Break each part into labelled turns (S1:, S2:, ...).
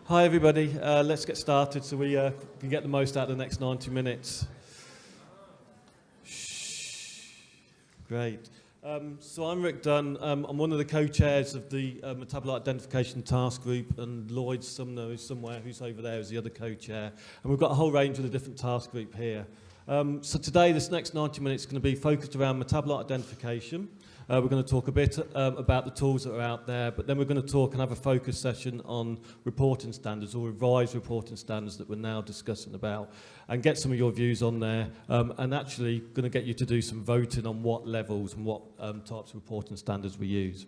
S1: Hi everybody, let's get started so we can get the most out of the next 90 minutes. Great. So I'm Rick Dunn. I'm one of the co-chairs of the Metabolite Identification Task Group, and Lloyd Sumner is somewhere, who's over there, is the other co-chair. And we've got a whole range of the different task group here. So today, this next 90 minutes is going to be focused around metabolite identification. We're going to talk a bit about the tools that are out there, but then we're going to talk and have a focus session on reporting standards or revised reporting standards that we're now discussing about, and get some of your views on there, and actually going to get you to do some voting on what levels and what types of reporting standards we use.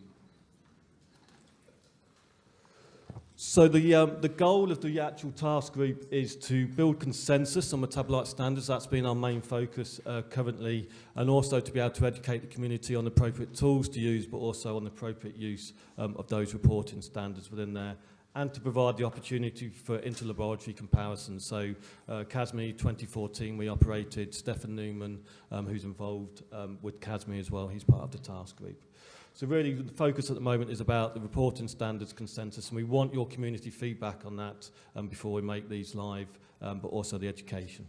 S1: So the goal of the actual task group is to build consensus on metabolite standards. That's been our main focus currently, and also to be able to educate the community on appropriate tools to use, but also on the appropriate use of those reporting standards within there, and to provide the opportunity for interlaboratory comparisons. So CASME 2014 we operated, Stefan Newman, who's involved with CASME as well, he's part of the task group. So really the focus at the moment is about the reporting standards consensus, and we want your community feedback on that before we make these live, but also the education.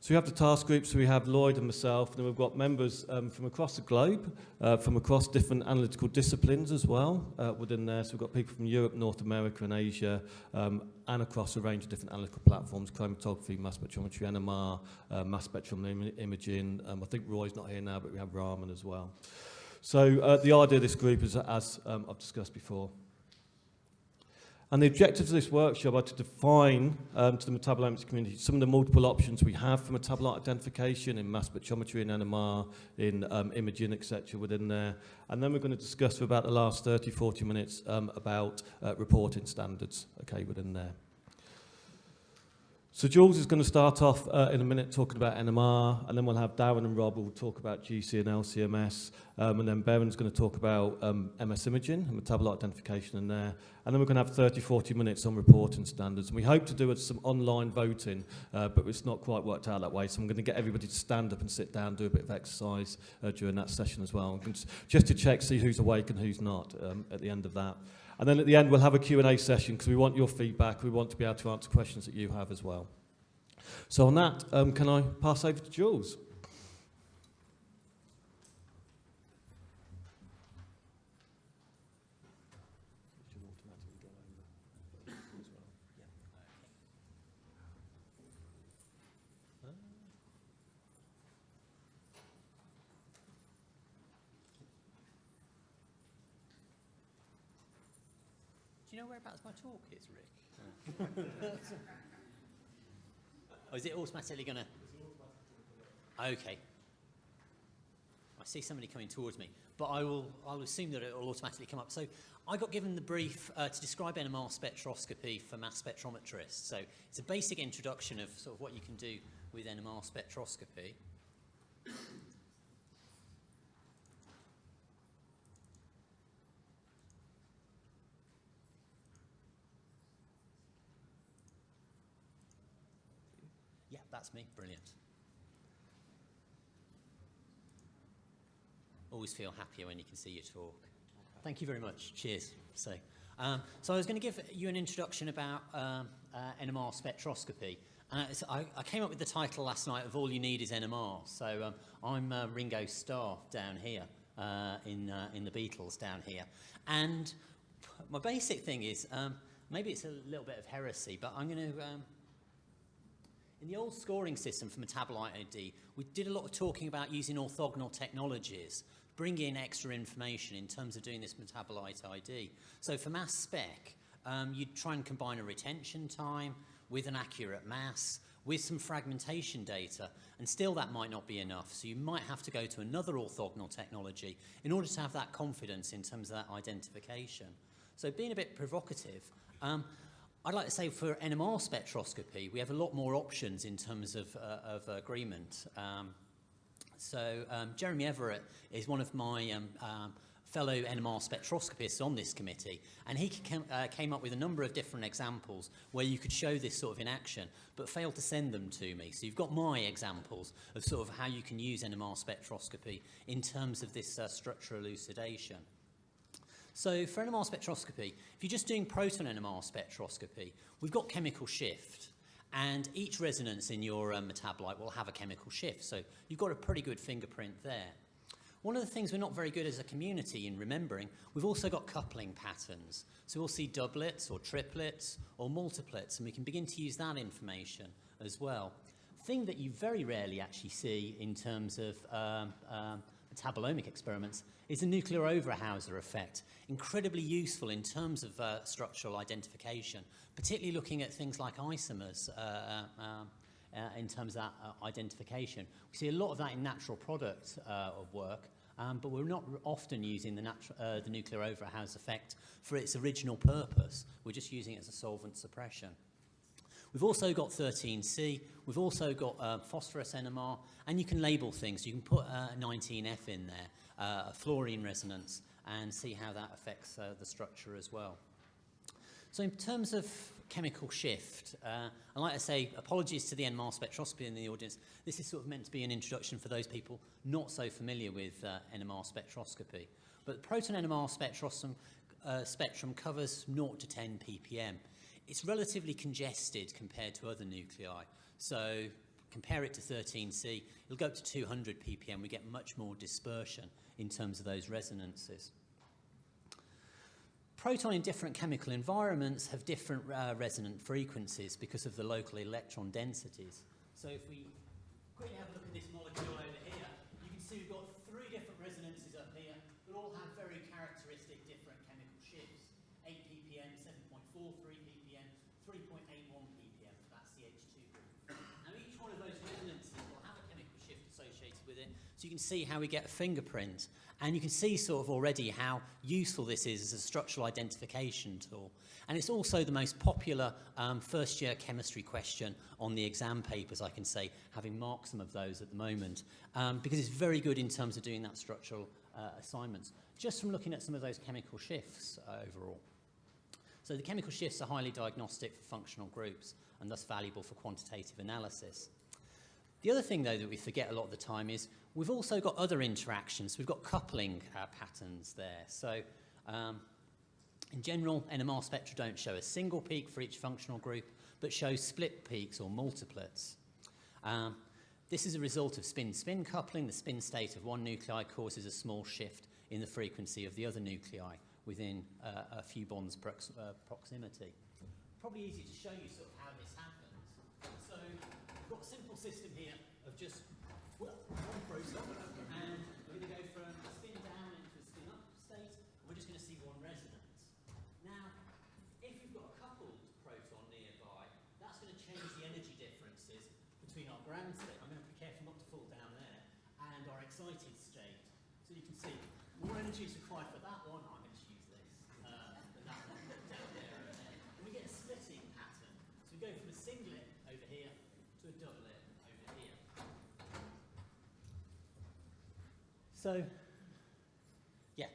S1: So we have the task groups, so we have Lloyd and myself, and then we've got members from across the globe, from across different analytical disciplines as well within there. So we've got people from Europe, North America and Asia, and across a range of different analytical platforms, chromatography, mass spectrometry, NMR, mass spectrum imaging. I think Roy's not here now, but we have Raman as well. So the idea of this group is, as I've discussed before. And the objectives of this workshop are to define to the metabolomics community some of the multiple options we have for metabolite identification in mass spectrometry, in NMR, in imaging, etc. within there. And then we're going to discuss for about the last 30, 40 minutes about reporting standards, okay, within there. So Jules is going to start off in a minute talking about NMR, and then we'll have Darren and Rob who will talk about GC and LCMS, and then Beren's going to talk about MS imaging and metabolite identification in there, and then we're going to have 30, 40 minutes on reporting standards. And we hope to do some online voting, but it's not quite worked out that way, so I'm going to get everybody to stand up and sit down, do a bit of exercise during that session as well, just to check, see who's awake and who's not at the end of that. And then at the end, we'll have a Q&A session because we want your feedback. We want to be able to answer questions that you have as well. So on that, can I pass over to Jules?
S2: Do you know whereabouts my talk is, Rick? Oh, is it automatically going to? Okay. I see somebody coming towards me, but I'll assume that it will automatically come up. So I got given the brief to describe NMR spectroscopy for mass spectrometrists. So it's a basic introduction of sort of what you can do with NMR spectroscopy. Yeah, that's me. Brilliant. Always feel happier when you can see your talk. Thank you very much. Cheers. So I was going to give you an introduction about NMR spectroscopy. I came up with the title last night of All You Need is NMR. So I'm Ringo Starr down here in the Beatles down here. And my basic thing is, maybe it's a little bit of heresy, but I'm going to... in the old scoring system for metabolite ID, we did a lot of talking about using orthogonal technologies, bring in extra information in terms of doing this metabolite ID. So for mass spec, you'd try and combine a retention time with an accurate mass, with some fragmentation data, and still that might not be enough. So you might have to go to another orthogonal technology in order to have that confidence in terms of that identification. So being a bit provocative, I'd like to say for NMR spectroscopy, we have a lot more options in terms of agreement. Jeremy Everett is one of my fellow NMR spectroscopists on this committee, and he came up with a number of different examples where you could show this sort of in action, but failed to send them to me. So you've got my examples of sort of how you can use NMR spectroscopy in terms of this structural elucidation. So for NMR spectroscopy, if you're just doing proton NMR spectroscopy, we've got chemical shift, and each resonance in your metabolite will have a chemical shift. So you've got a pretty good fingerprint there. One of the things we're not very good as a community in remembering, we've also got coupling patterns. So we'll see doublets or triplets or multiplets, and we can begin to use that information as well. Thing that you very rarely actually see in terms of metabolomic experiments is the nuclear Overhauser effect. Incredibly useful in terms of structural identification, particularly looking at things like isomers in terms of that identification. We see a lot of that in natural product of work, but we're not often using the nuclear Overhauser effect for its original purpose. We're just using it as a solvent suppression. We've also got 13C, we've also got phosphorus NMR, and you can label things. You can put 19F in there, a fluorine resonance, and see how that affects the structure as well. So in terms of chemical shift, and like I say, apologies to the NMR spectroscopy in the audience. This is sort of meant to be an introduction for those people not so familiar with NMR spectroscopy. But the proton NMR spectrum covers 0 to 10 ppm. It's relatively congested compared to other nuclei. So compare it to 13C, it'll go up to 200 ppm. We get much more dispersion in terms of those resonances. Proton in different chemical environments have different resonant frequencies because of the local electron densities. So if we quickly have a look at this molecule over here, you can see we've got 3 different resonances up here that all have very characteristic different chemical shifts. 8 ppm, 7.43 ppm, 3.81 ppm, that's the H2 group. Now each one of those resonances will have a chemical shift associated with it, so you can see how we get a fingerprint. And you can see sort of already how useful this is as a structural identification tool. And it's also the most popular first-year chemistry question on the exam papers, I can say, having marked some of those at the moment, because it's very good in terms of doing that structural assignments, just from looking at some of those chemical shifts overall. So the chemical shifts are highly diagnostic for functional groups and thus valuable for quantitative analysis. The other thing, though, that we forget a lot of the time is we've also got other interactions. We've got coupling patterns there. So in general, NMR spectra don't show a single peak for each functional group, but show split peaks or multiplets. This is a result of spin-spin coupling. The spin state of one nuclei causes a small shift in the frequency of the other nuclei within a few bonds proximity. Probably easy to show you sort of how this happens. So we've got a simple system here of just one proton, and we're going to go from a spin down into a spin up state, and we're just going to see one resonance. Now, if you've got a coupled proton nearby, that's going to change the energy differences between our ground state. I'm going to be careful not to fall down there, and our excited state. So you can see more energy is required for that one. I'm going to use this, but that one down there. And we get a splitting pattern. So we go from a singlet over here to a doublet over here. So, yeah,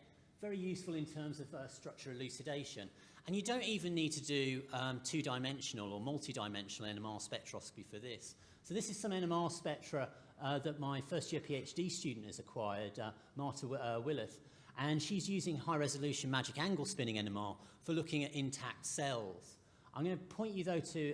S2: very useful in terms of structure elucidation. And you don't even need to do two-dimensional or multi-dimensional NMR spectroscopy for this. So this is some NMR spectra that my first-year PhD student has acquired, Marta Willeth, and she's using high-resolution magic angle spinning NMR for looking at intact cells. I'm going to point you, though, to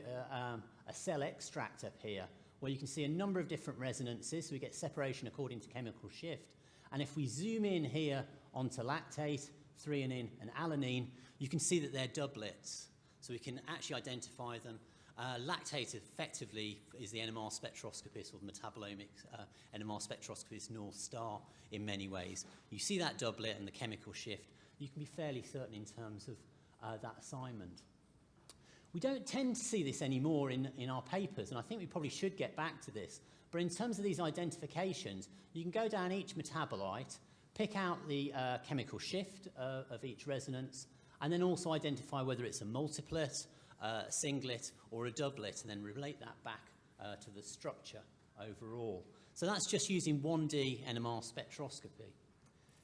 S2: a cell extract up here, where you can see a number of different resonances, so we get separation according to chemical shift. And if we zoom in here onto lactate, threonine, and alanine, you can see that they're doublets. So we can actually identify them. Lactate effectively is the NMR spectroscopist, or the metabolomic NMR spectroscopist North Star in many ways. You see that doublet and the chemical shift. You can be fairly certain in terms of that assignment. We don't tend to see this anymore in our papers, and I think we probably should get back to this. But in terms of these identifications, you can go down each metabolite, pick out the chemical shift of each resonance, and then also identify whether it's a multiplet, a singlet, or a doublet, and then relate that back to the structure overall. So that's just using 1D NMR spectroscopy.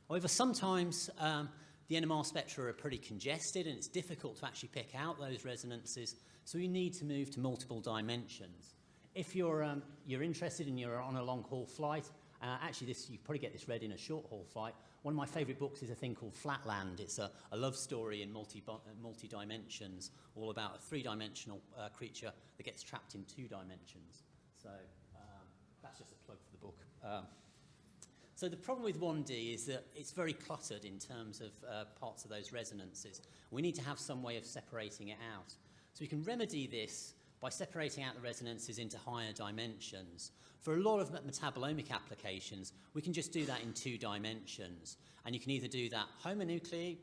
S2: However, sometimes the NMR spectra are pretty congested, and it's difficult to actually pick out those resonances, so you need to move to multiple dimensions. If you're interested and you're on a long-haul flight Actually, you probably get this read in a short haul flight. One of my favourite books is a thing called Flatland. It's a love story in multi-dimensions, all about a three-dimensional creature that gets trapped in 2 dimensions. So that's just a plug for the book. So the problem with 1D is that it's very cluttered in terms of parts of those resonances. We need to have some way of separating it out. So we can remedy this by separating out the resonances into higher dimensions. For a lot of metabolomic applications, we can just do that in 2 dimensions. And you can either do that homonuclear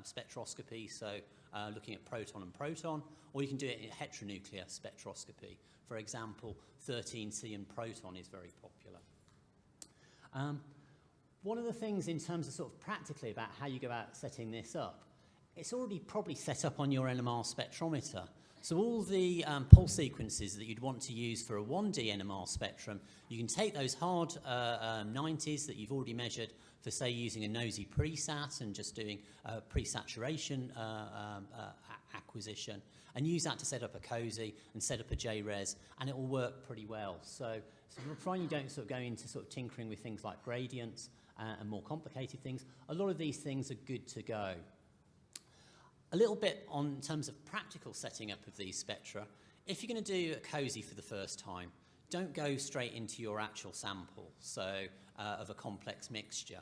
S2: spectroscopy, so looking at proton and proton, or you can do it in heteronuclear spectroscopy. For example, 13C and proton is very popular. One of the things in terms of sort of practically about how you go about setting this up, it's already probably set up on your NMR spectrometer. So all the pulse sequences that you'd want to use for a 1D NMR spectrum, you can take those hard 90s that you've already measured for, say, using a nosy presat and just doing pre-saturation acquisition, and use that to set up a COSY and set up a JRES, and it will work pretty well. So providing you don't sort of go into sort of tinkering with things like gradients and more complicated things, a lot of these things are good to go. A little bit in terms of practical setting up of these spectra, if you're going to do a COSY for the first time, don't go straight into your actual sample, so of a complex mixture.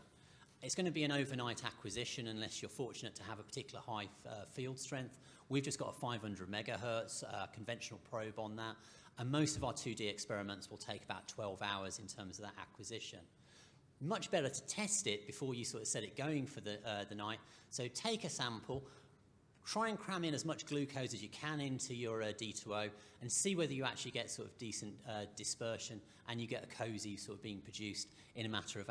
S2: It's going to be an overnight acquisition unless you're fortunate to have a particular high field strength. We've just got a 500 megahertz conventional probe on that, and most of our 2D experiments will take about 12 hours in terms of that acquisition. Much better to test it before you sort of set it going for the night. So take a sample, try and cram in as much glucose as you can into your D2O and see whether you actually get sort of decent dispersion and you get a COSY sort of being produced in a matter of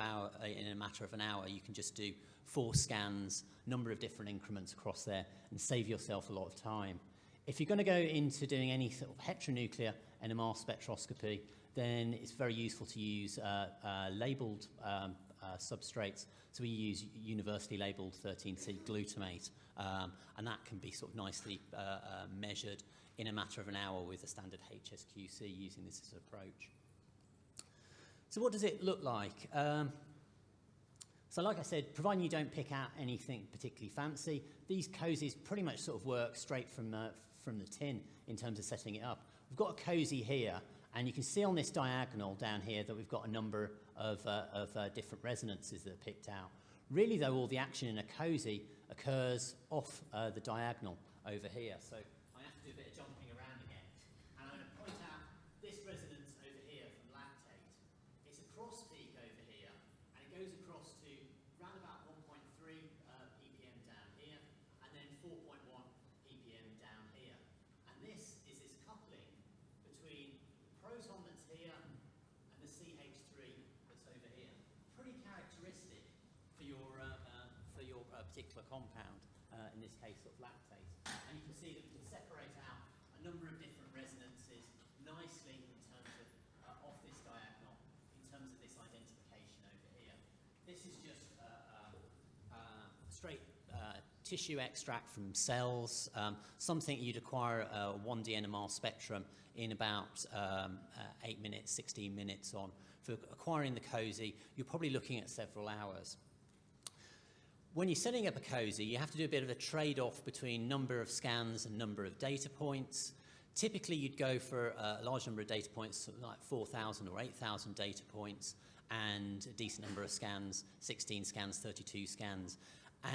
S2: an hour. You can just do 4 scans, number of different increments across there, and save yourself a lot of time. If you're going to go into doing any sort of heteronuclear NMR spectroscopy, then it's very useful to use labeled substrates. So we use universally labeled 13C glutamate, and that can be sort of nicely measured in a matter of an hour with a standard HSQC using this as an approach. So what does it look like? So like I said, providing you don't pick out anything particularly fancy, these COSYs pretty much sort of work straight from the tin in terms of setting it up. We've got a COSY here, and you can see on this diagonal down here that we've got a number of different resonances that are picked out. Really, though, all the action in a COSY occurs off the diagonal over here. So I have to do a bit of jumping around again. And I'm going to point out this resonance over here from lactate. It's a cross peak over here, and it goes across to around about 1.3 ppm down here, and then 4.1 ppm down here. And this is this coupling between the proton that's here and the CH3 that's over here. Pretty characteristic for your particular compound, in this case of lactate. And you can see that we can separate out a number of different resonances nicely in terms of off this diagonal, in terms of this identification over here. This is just straight tissue extract from cells, something you'd acquire a 1D NMR spectrum in about 8 minutes, 16 minutes on. For acquiring the COSY, you're probably looking at several hours. When you're setting up a COSY, you have to do a bit of a trade-off between number of scans and number of data points. Typically, you'd go for a large number of data points, like 4,000 or 8,000 data points, and a decent number of scans, 16 scans, 32 scans,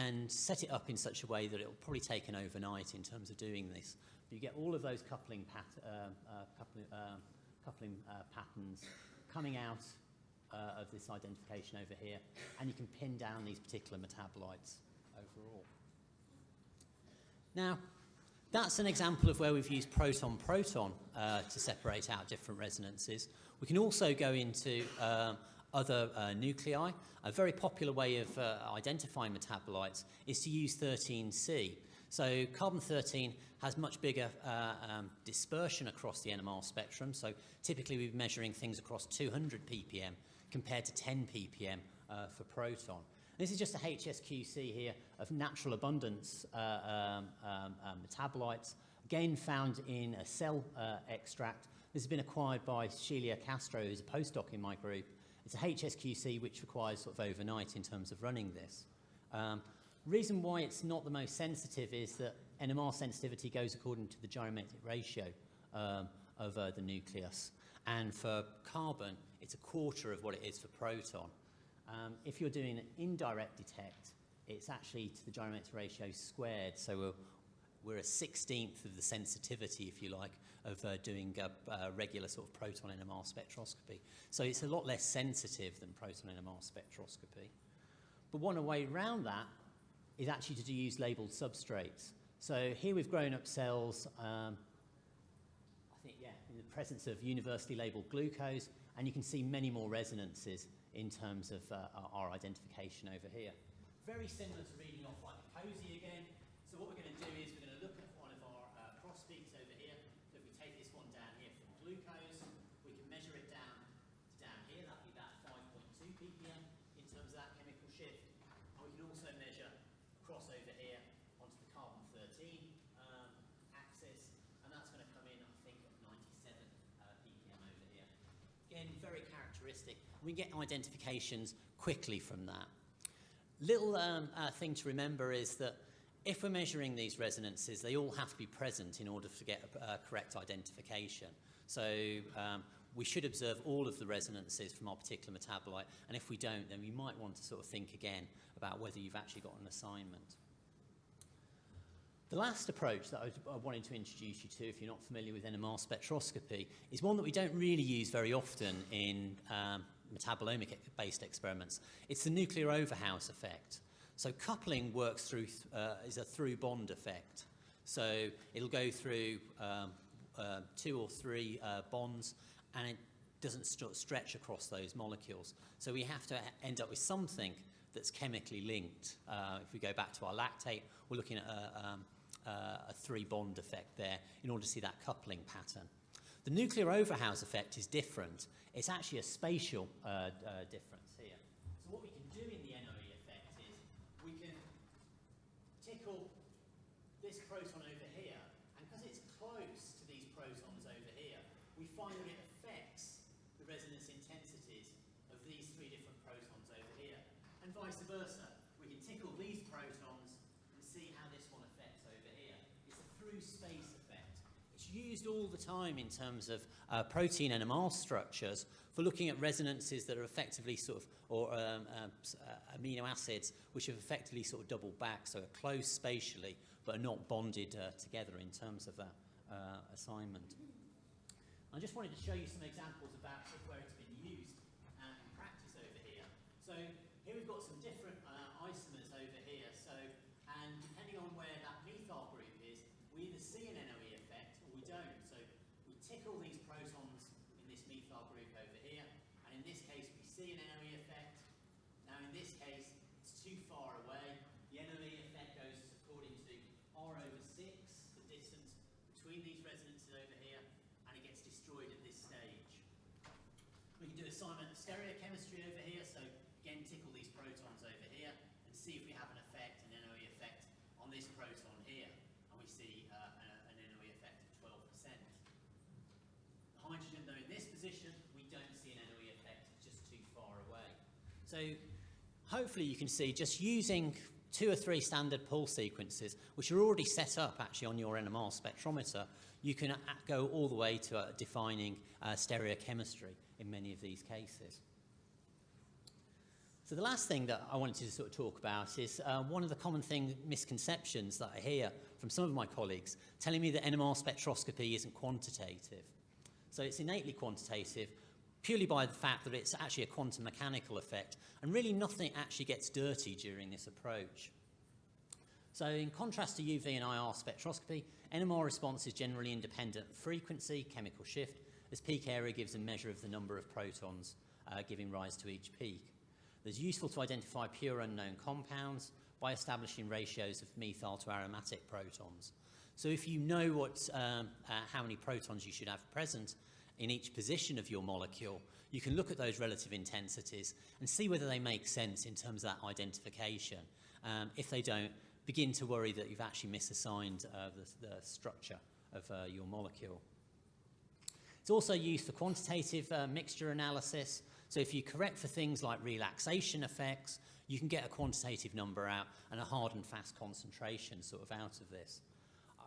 S2: and set it up in such a way that it will probably take an overnight in terms of doing this. But you get all of those coupling patterns coming out of this identification over here, and you can pin down these particular metabolites overall. Now, that's an example of where we've used proton-proton to separate out different resonances. We can also go into other nuclei. A very popular way of identifying metabolites is to use 13C. So carbon-13 has much bigger dispersion across the NMR spectrum. So typically we're measuring things across 200 ppm compared to 10 ppm for proton. This is just a HSQC here of natural abundance metabolites, again found in a cell extract. This has been acquired by Sheila Castro, who's a postdoc in my group. It's a HSQC which requires sort of overnight in terms of running this. Reason why it's not the most sensitive is that NMR sensitivity goes according to the gyrometric ratio of the nucleus. And for carbon, it's a quarter of what it is for proton. If you're doing an indirect detect, it's actually to the gyrometric ratio squared. So we're a 16th of the sensitivity, if you like, of doing regular sort of proton NMR spectroscopy. So it's a lot less sensitive than proton NMR spectroscopy. But one way around that is actually to use labelled substrates. So here we've grown up cells, I think, yeah, in the presence of universally labelled glucose, and you can see many more resonances in terms of our identification over here. Very similar to reading off like a COSY again. So what we're going to do is we're going to look at one of our cross peaks over here. So if we take this one down here from glucose, we can measure it down here. That'll be about 5.2 ppm in terms of that chemical shift. And we can also measure across over here onto the carbon-13 axis, and that's going to come in, I think, at 97 ppm over here. Again, very characteristic. We get identifications quickly from that. Little thing to remember is that if we're measuring these resonances, they all have to be present in order to get a correct identification. So we should observe all of the resonances from our particular metabolite, and if we don't, then we might want to sort of think again about whether you've actually got an assignment. The last approach that I wanted to introduce you to, if you're not familiar with NMR spectroscopy, is one that we don't really use very often in metabolomic-based experiments. It's the nuclear overhouse effect. So coupling works through, is a through bond effect. So it'll go through 2 or 3 bonds, and it doesn't stretch across those molecules. So we have to end up with something that's chemically linked. If we go back to our lactate, we're looking at a 3 bond effect there in order to see that coupling pattern. The nuclear overhouse effect is different. It's actually a spatial difference here. So what we can do in the NOE effect is we can tickle this proton over here, and because it's close to these protons over here, we find that it affects the resonance intensities of these 3 different protons over here, and vice versa. We can tickle these protons and see how this one affects over here. It's a through space effect. It's used all the time in terms of protein NMR structures for looking at resonances that are effectively sort of, or amino acids which have effectively sort of doubled back, so are close spatially but are not bonded together in terms of that assignment. I just wanted to show you some examples about where it's been used in practice over here. So here we've got some different isomers over here. So, and depending on where that methyl group is, we either see an NOE effect or we don't. So we tickle these protons in this methyl group over here, and in this case we see an NOE effect. Now in this case it's too far away. The NOE effect goes according to R over 6, the distance between these resonances over here, and it gets destroyed at this stage. We can do assignment of stereochemistry over here, so again tickle these protons over here and see if we have an effect, an NOE effect on this proton here, and we see an NOE effect of 12%. The hydrogen though in this position, we don't see an NOE effect, it's just too far away. So hopefully you can see just using 2 or 3 standard pull sequences, which are already set up actually on your NMR spectrometer, you can go all the way to defining stereochemistry in many of these cases. So the last thing that I wanted to sort of talk about is one of the common misconceptions that I hear from some of my colleagues telling me that NMR spectroscopy isn't quantitative. So it's innately quantitative purely by the fact that it's actually a quantum mechanical effect, and really nothing actually gets dirty during this approach. So in contrast to UV and IR spectroscopy, NMR response is generally independent of frequency, chemical shift, as peak area gives a measure of the number of protons giving rise to each peak. It's useful to identify pure unknown compounds by establishing ratios of methyl to aromatic protons. So if you know how many protons you should have present in each position of your molecule, you can look at those relative intensities and see whether they make sense in terms of that identification. If they don't, begin to worry that you've actually misassigned the structure of your molecule. It's also used for quantitative mixture analysis. So if you correct for things like relaxation effects, you can get a quantitative number out and a hard and fast concentration sort of out of this.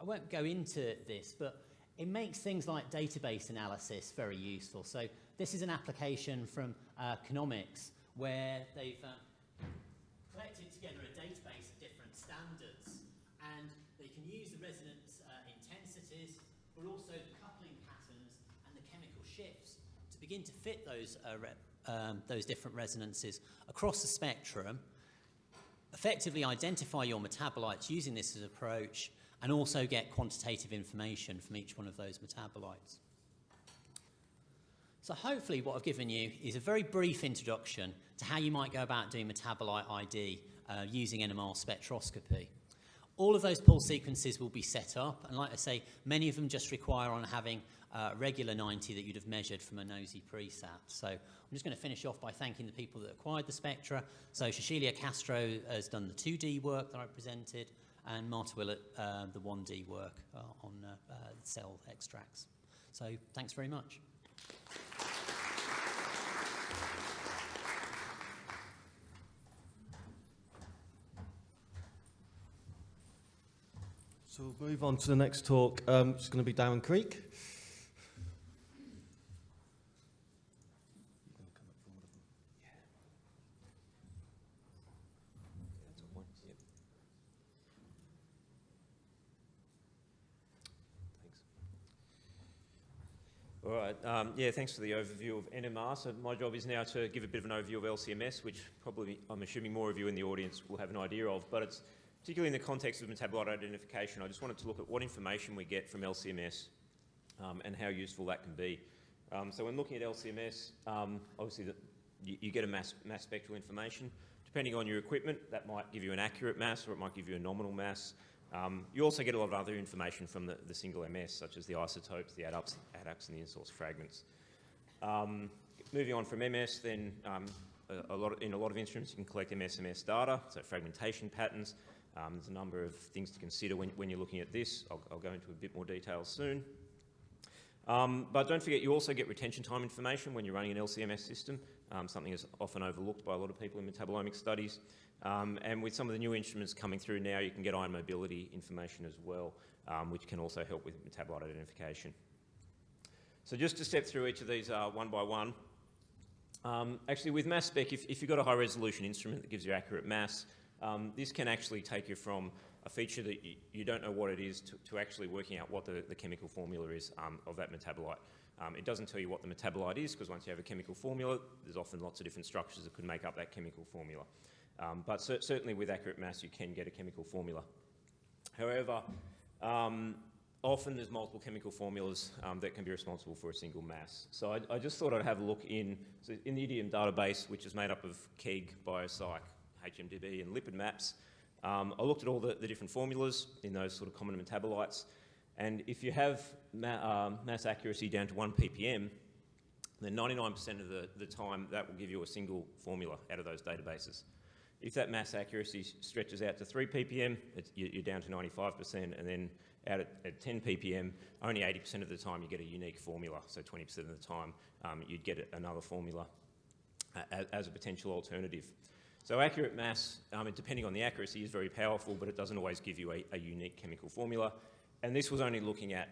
S2: I won't go into this, but it makes things like database analysis very useful. So this is an application from Economics where they've collected together a database of different standards, and they can use the resonance intensities, but also the coupling patterns and the chemical shifts to begin to fit those different resonances across the spectrum, effectively identify your metabolites using this as an approach, and also get quantitative information from each one of those metabolites. So hopefully what I've given you is a very brief introduction to how you might go about doing metabolite ID using NMR spectroscopy. All of those pull sequences will be set up, and like I say, many of them just require on having regular 90 that you'd have measured from a nosy presat. So I'm just going to finish off by thanking the people that acquired the spectra. So Cecilia Castro has done the 2D work that I presented, and Marta Willett the 1D work on cell extracts. So thanks very much.
S1: So we'll move on to the next talk. It's going to be Darren Creek.
S3: All right, thanks for the overview of NMR. So my job is now to give a bit of an overview of LCMS, which probably I'm assuming more of you in the audience will have an idea of, but it's particularly in the context of metabolite identification. I just wanted to look at what information we get from LCMS and how useful that can be. So when looking at LCMS, obviously you get a mass spectral information. Depending on your equipment, that might give you an accurate mass or it might give you a nominal mass. You also get a lot of other information from the single MS, such as the isotopes, the adducts and the in-source fragments. Moving on from MS, then in a lot of instruments you can collect MS data, so fragmentation patterns. There's a number of things to consider when you're looking at this. I'll go into a bit more detail soon. But don't forget, you also get retention time information when you're running an LCMS system, something that's often overlooked by a lot of people in metabolomic studies. And with some of the new instruments coming through now, you can get ion mobility information as well, which can also help with metabolite identification. So just to step through each of these one by one. Actually, with mass spec, if you've got a high resolution instrument that gives you accurate mass, this can actually take you from a feature that you don't know what it is to actually working out what the chemical formula is of that metabolite. It doesn't tell you what the metabolite is, because once you have a chemical formula, there's often lots of different structures that could make up that chemical formula. But certainly with accurate mass, you can get a chemical formula. However, often there's multiple chemical formulas that can be responsible for a single mass. So I just thought I'd have a look in the idiom database, which is made up of KEGG, Biopsych, HMDB, and lipid maps. I looked at all the different formulas in those sort of common metabolites, and if you have mass accuracy down to 1 ppm, then 99% of the time that will give you a single formula out of those databases. If that mass accuracy stretches out to 3 ppm, you're down to 95%, and then out at 10 ppm, only 80% of the time you get a unique formula, so 20% of the time you'd get another formula as a potential alternative. So accurate mass, depending on the accuracy, is very powerful, but it doesn't always give you a unique chemical formula. And this was only looking at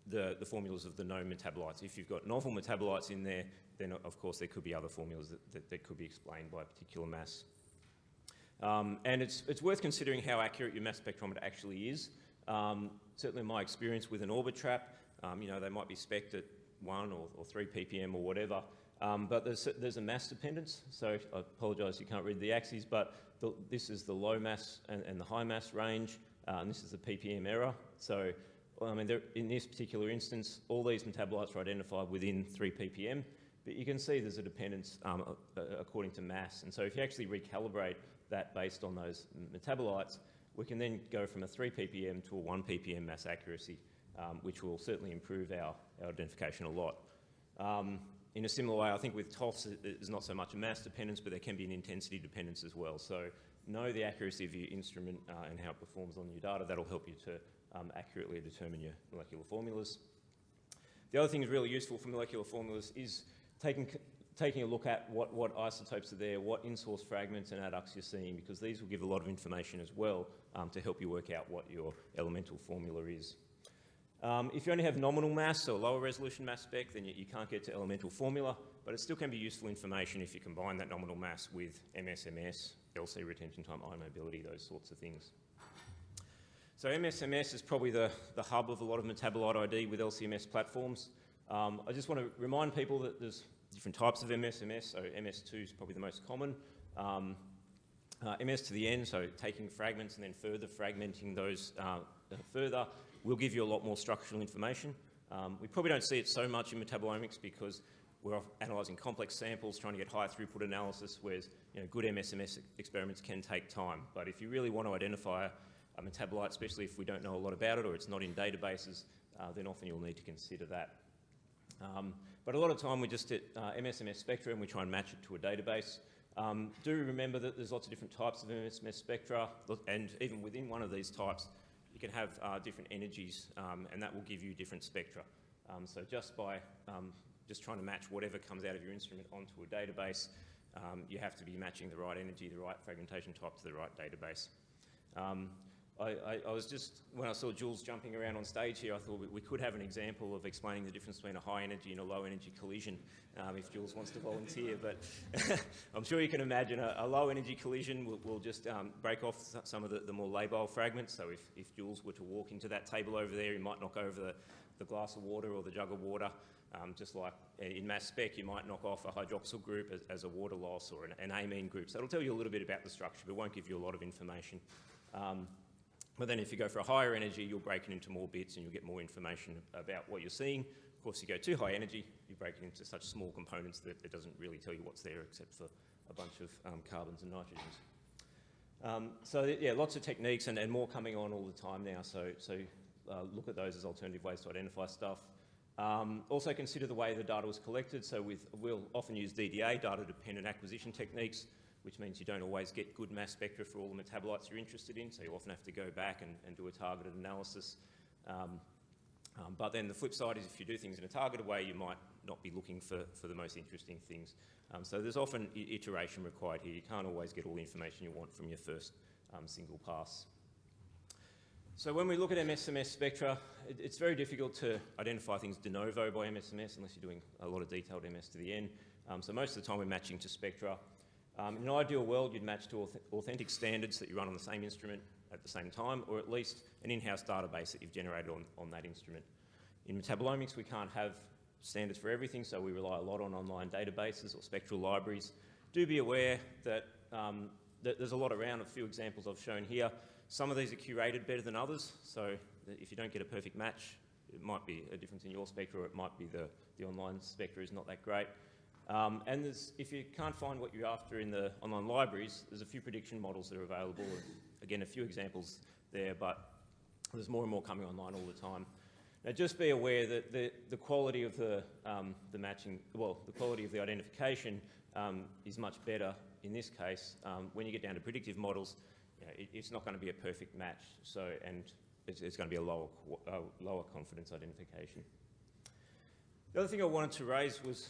S3: the formulas of the known metabolites. If you've got novel metabolites in there, then of course there could be other formulas that could be explained by a particular mass. And it's worth considering how accurate your mass spectrometer actually is. Certainly in my experience with an orbit trap, they might be spec'd at 1 or 3 ppm or whatever. But there's a mass dependence, so I apologise you can't read the axes, but this is the low mass and the high mass range, and this is the ppm error. So, in this particular instance, all these metabolites are identified within 3 ppm, but you can see there's a dependence according to mass. And so if you actually recalibrate that based on those metabolites, we can then go from a 3 ppm to a 1 ppm mass accuracy, which will certainly improve our identification a lot. In a similar way, I think with TOFs, there's not so much a mass dependence, but there can be an intensity dependence as well. So know the accuracy of your instrument and how it performs on your data. That'll help you to accurately determine your molecular formulas. The other thing that's really useful for molecular formulas is taking a look at what isotopes are there, what in-source fragments and adducts you're seeing, because these will give a lot of information as well to help you work out what your elemental formula is. If you only have nominal mass, so a lower resolution mass spec, then you can't get to elemental formula, but it still can be useful information if you combine that nominal mass with MSMS, LC retention time, ion mobility, those sorts of things. So MSMS is probably the hub of a lot of metabolite ID with LCMS platforms. I just want to remind people that there's different types of MSMS, so MS2 is probably the most common. MS to the N, so taking fragments and then further fragmenting those further, will give you a lot more structural information. We probably don't see it so much in metabolomics because we're analysing complex samples, trying to get high throughput analysis, whereas good MSMS experiments can take time. But if you really want to identify a metabolite, especially if we don't know a lot about it or it's not in databases, then often you'll need to consider that. But a lot of time we just hit MSMS spectra and we try and match it to a database. Do remember that there's lots of different types of MSMS spectra, and even within one of these types, you can have different energies, and that will give you different spectra. So just by just trying to match whatever comes out of your instrument onto a database, you have to be matching the right energy, the right fragmentation type to the right database. I was just, when I saw Jules jumping around on stage here, I thought we could have an example of explaining the difference between a high energy and a low energy collision, if Jules wants to volunteer. But I'm sure you can imagine a low energy collision will just break off some of the more labile fragments. So if Jules were to walk into that table over there, he might knock over the glass of water or the jug of water. Just like in mass spec, you might knock off a hydroxyl group as a water loss or an amine group. So it'll tell you a little bit about the structure, but won't give you a lot of information. But then if you go for a higher energy, you'll break it into more bits and you'll get more information about what you're seeing. Of course, you go too high energy, you break it into such small components that it doesn't really tell you what's there except for a bunch of carbons and nitrogens. So yeah, lots of techniques and more coming on all the time now. So look at those as alternative ways to identify stuff. Also consider the way the data was collected. So we'll often use DDA, data-dependent acquisition techniques, which means you don't always get good mass spectra for all the metabolites you're interested in, so you often have to go back and do a targeted analysis. But then the flip side is if you do things in a targeted way, you might not be looking for the most interesting things. So there's often iteration required here. You can't always get all the information you want from your first single pass. So when we look at MSMS spectra, it's very difficult to identify things de novo by MSMS unless you're doing a lot of detailed MS to the N. So most of the time we're matching to spectra. In an ideal world, you'd match to authentic standards that you run on the same instrument at the same time, or at least an in-house database that you've generated on that instrument. In metabolomics, we can't have standards for everything, so we rely a lot on online databases or spectral libraries. Do be aware that, that there's a lot around. A few examples I've shown here. Some of these are curated better than others, so if you don't get a perfect match, it might be a difference in your spectra, or it might be the online spectra is not that great. And if you can't find what you're after in the online libraries, there's a few prediction models that are available. Again, a few examples there, but there's more and more coming online all the time. Now, just be aware that the quality of the matching, well, the quality of the identification is much better in this case. When you get down to predictive models, it's not going to be a perfect match. So, and it's going to be a lower confidence identification. The other thing I wanted to raise was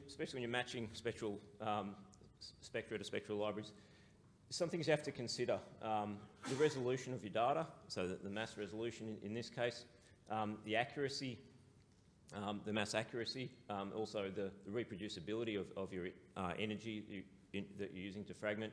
S3: especially when you're matching spectral spectra to spectral libraries, some things you have to consider. The resolution of your data, so the mass resolution in this case, the accuracy, the mass accuracy, also the reproducibility of your energy that you're using to fragment.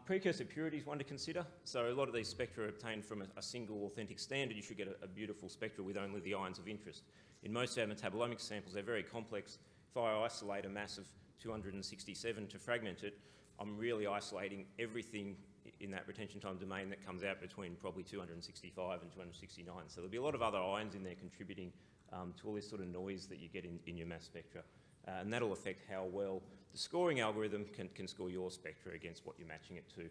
S3: Precursor purity is one to consider. So a lot of these spectra are obtained from a single authentic standard. You should get a beautiful spectra with only the ions of interest. In most of our metabolomics samples, they're very complex. If I isolate a mass of 267 to fragment it, I'm really isolating everything in that retention time domain that comes out between probably 265 and 269. So there'll be a lot of other ions in there contributing to all this sort of noise that you get in your mass spectra. And that'll affect how well the scoring algorithm can score your spectra against what you're matching it to.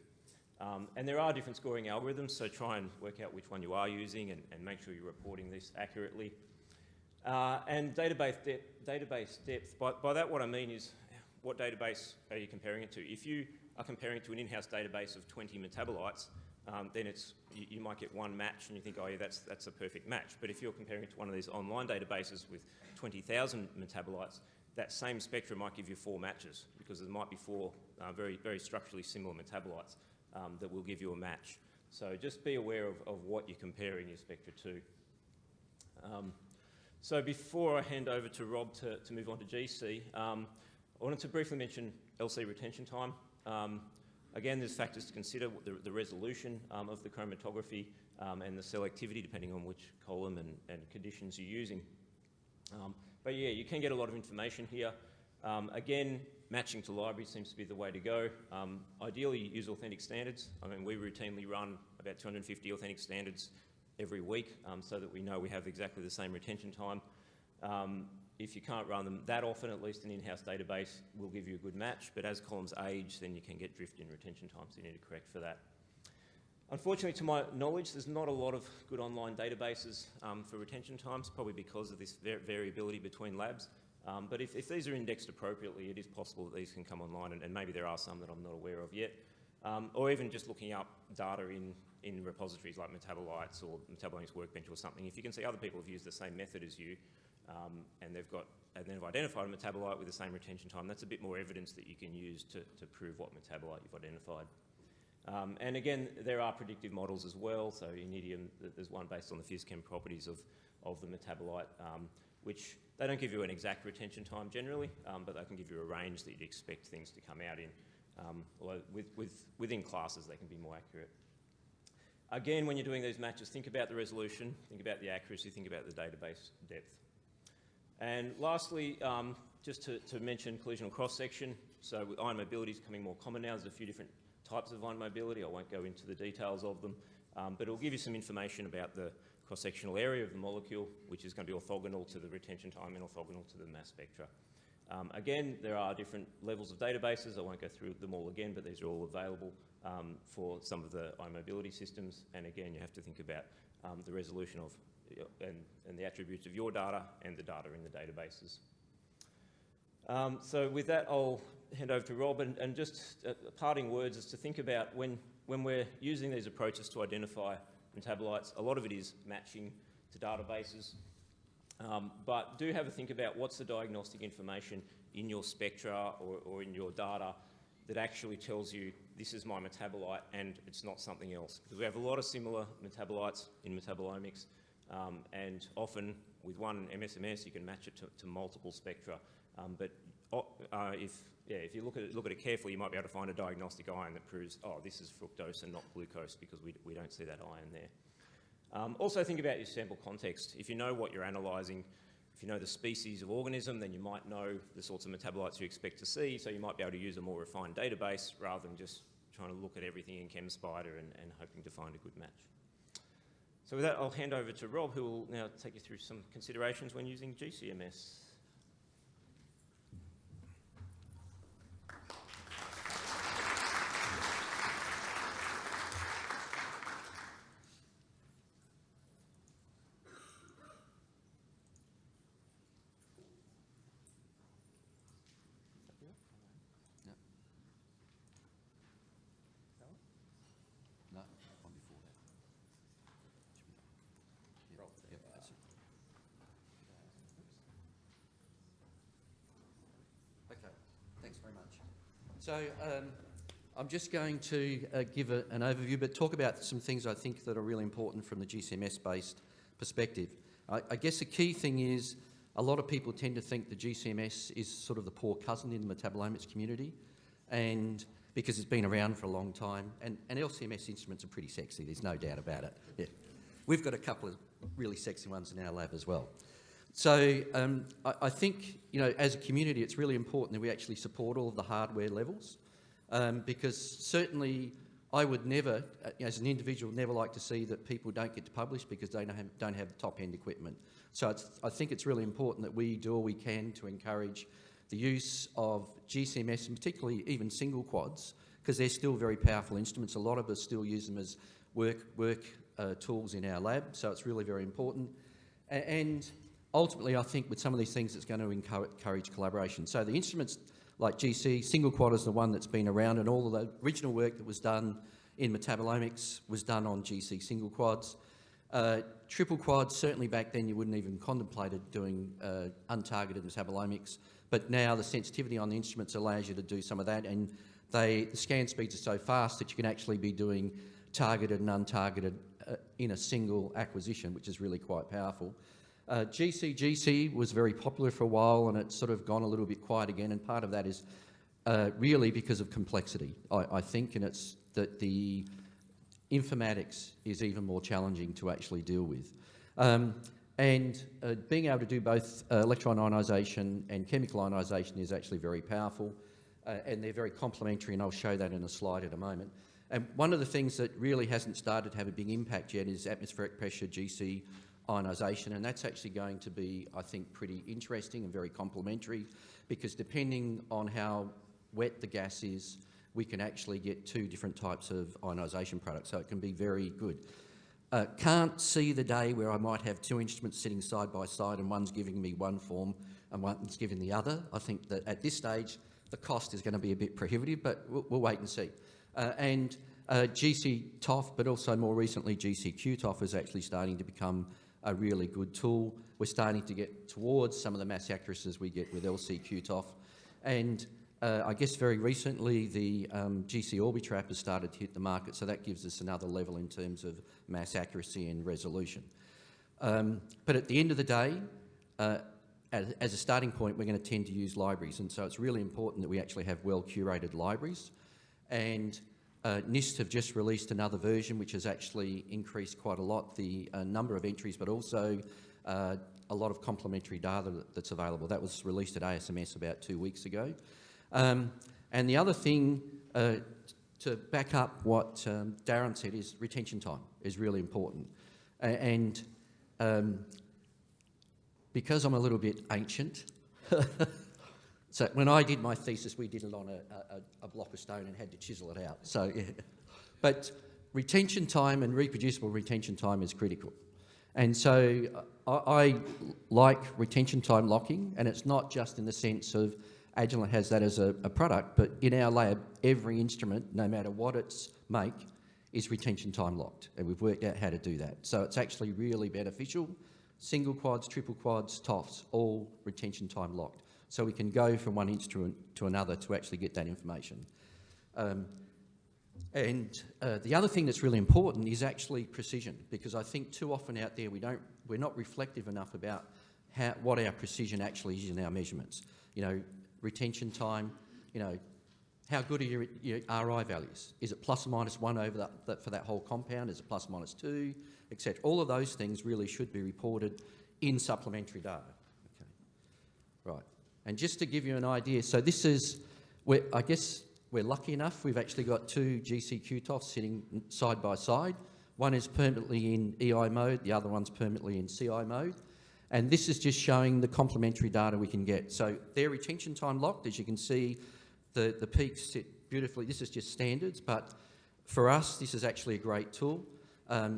S3: And there are different scoring algorithms, so try and work out which one you are using and make sure you're reporting this accurately. And database depth. By that, what I mean is, what database are you comparing it to? If you are comparing it to an in-house database of 20 metabolites, then you might get one match and you think, oh yeah, that's a perfect match. But if you're comparing it to one of these online databases with 20,000 metabolites, that same spectrum might give you 4 matches, because there might be 4 very, very structurally similar metabolites that will give you a match. So just be aware of what you're comparing your spectra to. So before I hand over to Rob to move on to GC, I wanted to briefly mention LC retention time. Again, there's factors to consider: the resolution of the chromatography and the selectivity, depending on which column and conditions you're using. But yeah, you can get a lot of information here. Again, matching to library seems to be the way to go. Ideally, use authentic standards. I mean, we routinely run about 250 authentic standards every week, so that we know we have exactly the same retention time. If you can't run them that often, at least an in-house database will give you a good match, but as columns age, then you can get drift in retention time, so you need to correct for that. Unfortunately, to my knowledge, there's not a lot of good online databases for retention times, probably because of this variability between labs. But if these are indexed appropriately, it is possible that these can come online, and maybe there are some that I'm not aware of yet. Or even just looking up data in repositories like Metabolites or Metabolite's Workbench or something. If you can see other people have used the same method as you, and they've identified a metabolite with the same retention time, that's a bit more evidence that you can use to prove what metabolite you've identified. And again, there are predictive models as well. So in Idiom, there's one based on the phys-chem properties of the metabolite, which they don't give you an exact retention time generally, but they can give you a range that you'd expect things to come out in. Although within classes, they can be more accurate. Again, when you're doing these matches, think about the resolution, think about the accuracy, think about the database depth. And lastly, just to mention collisional cross-section. So with ion mobility is becoming more common now. There's a few different types of ion mobility. I won't go into the details of them, but it'll give you some information about the cross-sectional area of the molecule, which is going to be orthogonal to the retention time and orthogonal to the mass spectra. Again, there are different levels of databases. I won't go through them all again, but these are all available for some of the ion mobility systems. And again, you have to think about the resolution of and the attributes of your data and the data in the databases. So with that, I'll hand over to Rob, and just parting words is to think about when we're using these approaches to identify metabolites, a lot of it is matching to databases, but do have a think about what's the diagnostic information in your spectra or in your data that actually tells you this is my metabolite and it's not something else. Because we have a lot of similar metabolites in metabolomics, and often with one MSMS you can match it to multiple spectra. But if you look at it carefully, you might be able to find a diagnostic ion that proves, oh, this is fructose and not glucose, because we don't see that ion there. Also think about your sample context. If you know what you're analysing, if you know the species of organism, then you might know the sorts of metabolites you expect to see, so you might be able to use a more refined database rather than just trying to look at everything in ChemSpider and hoping to find a good match. So with that, I'll hand over to Rob, who will now take you through some considerations when using GCMS.
S4: So I'm just going to give an overview, but talk about some things I think that are really important from the GCMS-based perspective. I guess the key thing is a lot of people tend to think the GCMS is sort of the poor cousin in the metabolomics community, and because it's been around for a long time, and LCMS instruments are pretty sexy, there's no doubt about it. Yeah. We've got a couple of really sexy ones in our lab as well. So I think, as a community, it's really important that we actually support all of the hardware levels, because certainly I would never, as an individual, never like to see that people don't get to publish because they don't have the top-end equipment. So I think it's really important that we do all we can to encourage the use of GCMS, and particularly even single quads, because they're still very powerful instruments. A lot of us still use them as work tools in our lab, so it's really very important. And ultimately, I think with some of these things, it's going to encourage collaboration. So the instruments like GC, single quad is the one that's been around, and all of the original work that was done in metabolomics was done on GC single quads. Triple quads, certainly back then you wouldn't even contemplated doing untargeted metabolomics, but now the sensitivity on the instruments allows you to do some of that, and the scan speeds are so fast that you can actually be doing targeted and untargeted in a single acquisition, which is really quite powerful. GC was very popular for a while, and it's sort of gone a little bit quiet again, and part of that is really because of complexity, I think, and it's that the informatics is even more challenging to actually deal with. And being able to do both electron ionisation and chemical ionisation is actually very powerful, and they're very complementary, and I'll show that in a slide in a moment. And one of the things that really hasn't started to have a big impact yet is atmospheric pressure GC ionisation, and that's actually going to be, I think, pretty interesting and very complementary, because depending on how wet the gas is, we can actually get two different types of ionisation products, so it can be very good. Can't see the day where I might have two instruments sitting side by side and one's giving me one form and one's giving the other. I think that at this stage the cost is going to be a bit prohibitive, but we'll wait and see. And GC TOF, but also more recently GC QTOF, is actually starting to become a really good tool. We're starting to get towards some of the mass accuracies we get with LC QTOF, and I guess very recently the GC Orbitrap has started to hit the market, so that gives us another level in terms of mass accuracy and resolution. But at the end of the day, as a starting point, we're going to tend to use libraries, and so it's really important that we actually have well-curated libraries. And NIST have just released another version which has actually increased quite a lot the number of entries, but also a lot of complementary data that's available. That was released at ASMS about 2 weeks ago. And the other thing to back up what Darren said is retention time is really important. And because I'm a little bit ancient, so when I did my thesis, we did it on a block of stone and had to chisel it out. So, yeah. But retention time and reproducible retention time is critical. And so I like retention time locking, and it's not just in the sense of Agilent has that as a product, but in our lab, every instrument, no matter what its make, is retention time locked, and we've worked out how to do that. So it's actually really beneficial. Single quads, triple quads, TOFs, all retention time locked. So we can go from one instrument to another to actually get that information. And the other thing that's really important is actually precision, because I think too often out there we're not reflective enough about what our precision actually is in our measurements. You know, retention time, you know, how good are your RI values? Is it plus or minus 1 over for that whole compound? Is it plus or minus 2, etc.? All of those things really should be reported in supplementary data. Okay, right. And just to give you an idea, so this is, I guess we're lucky enough, we've actually got two GC QTOFs sitting side by side. One is permanently in EI mode, the other one's permanently in CI mode. And this is just showing the complementary data we can get. So they're retention time locked, as you can see, the peaks sit beautifully. This is just standards, but for us, this is actually a great tool. I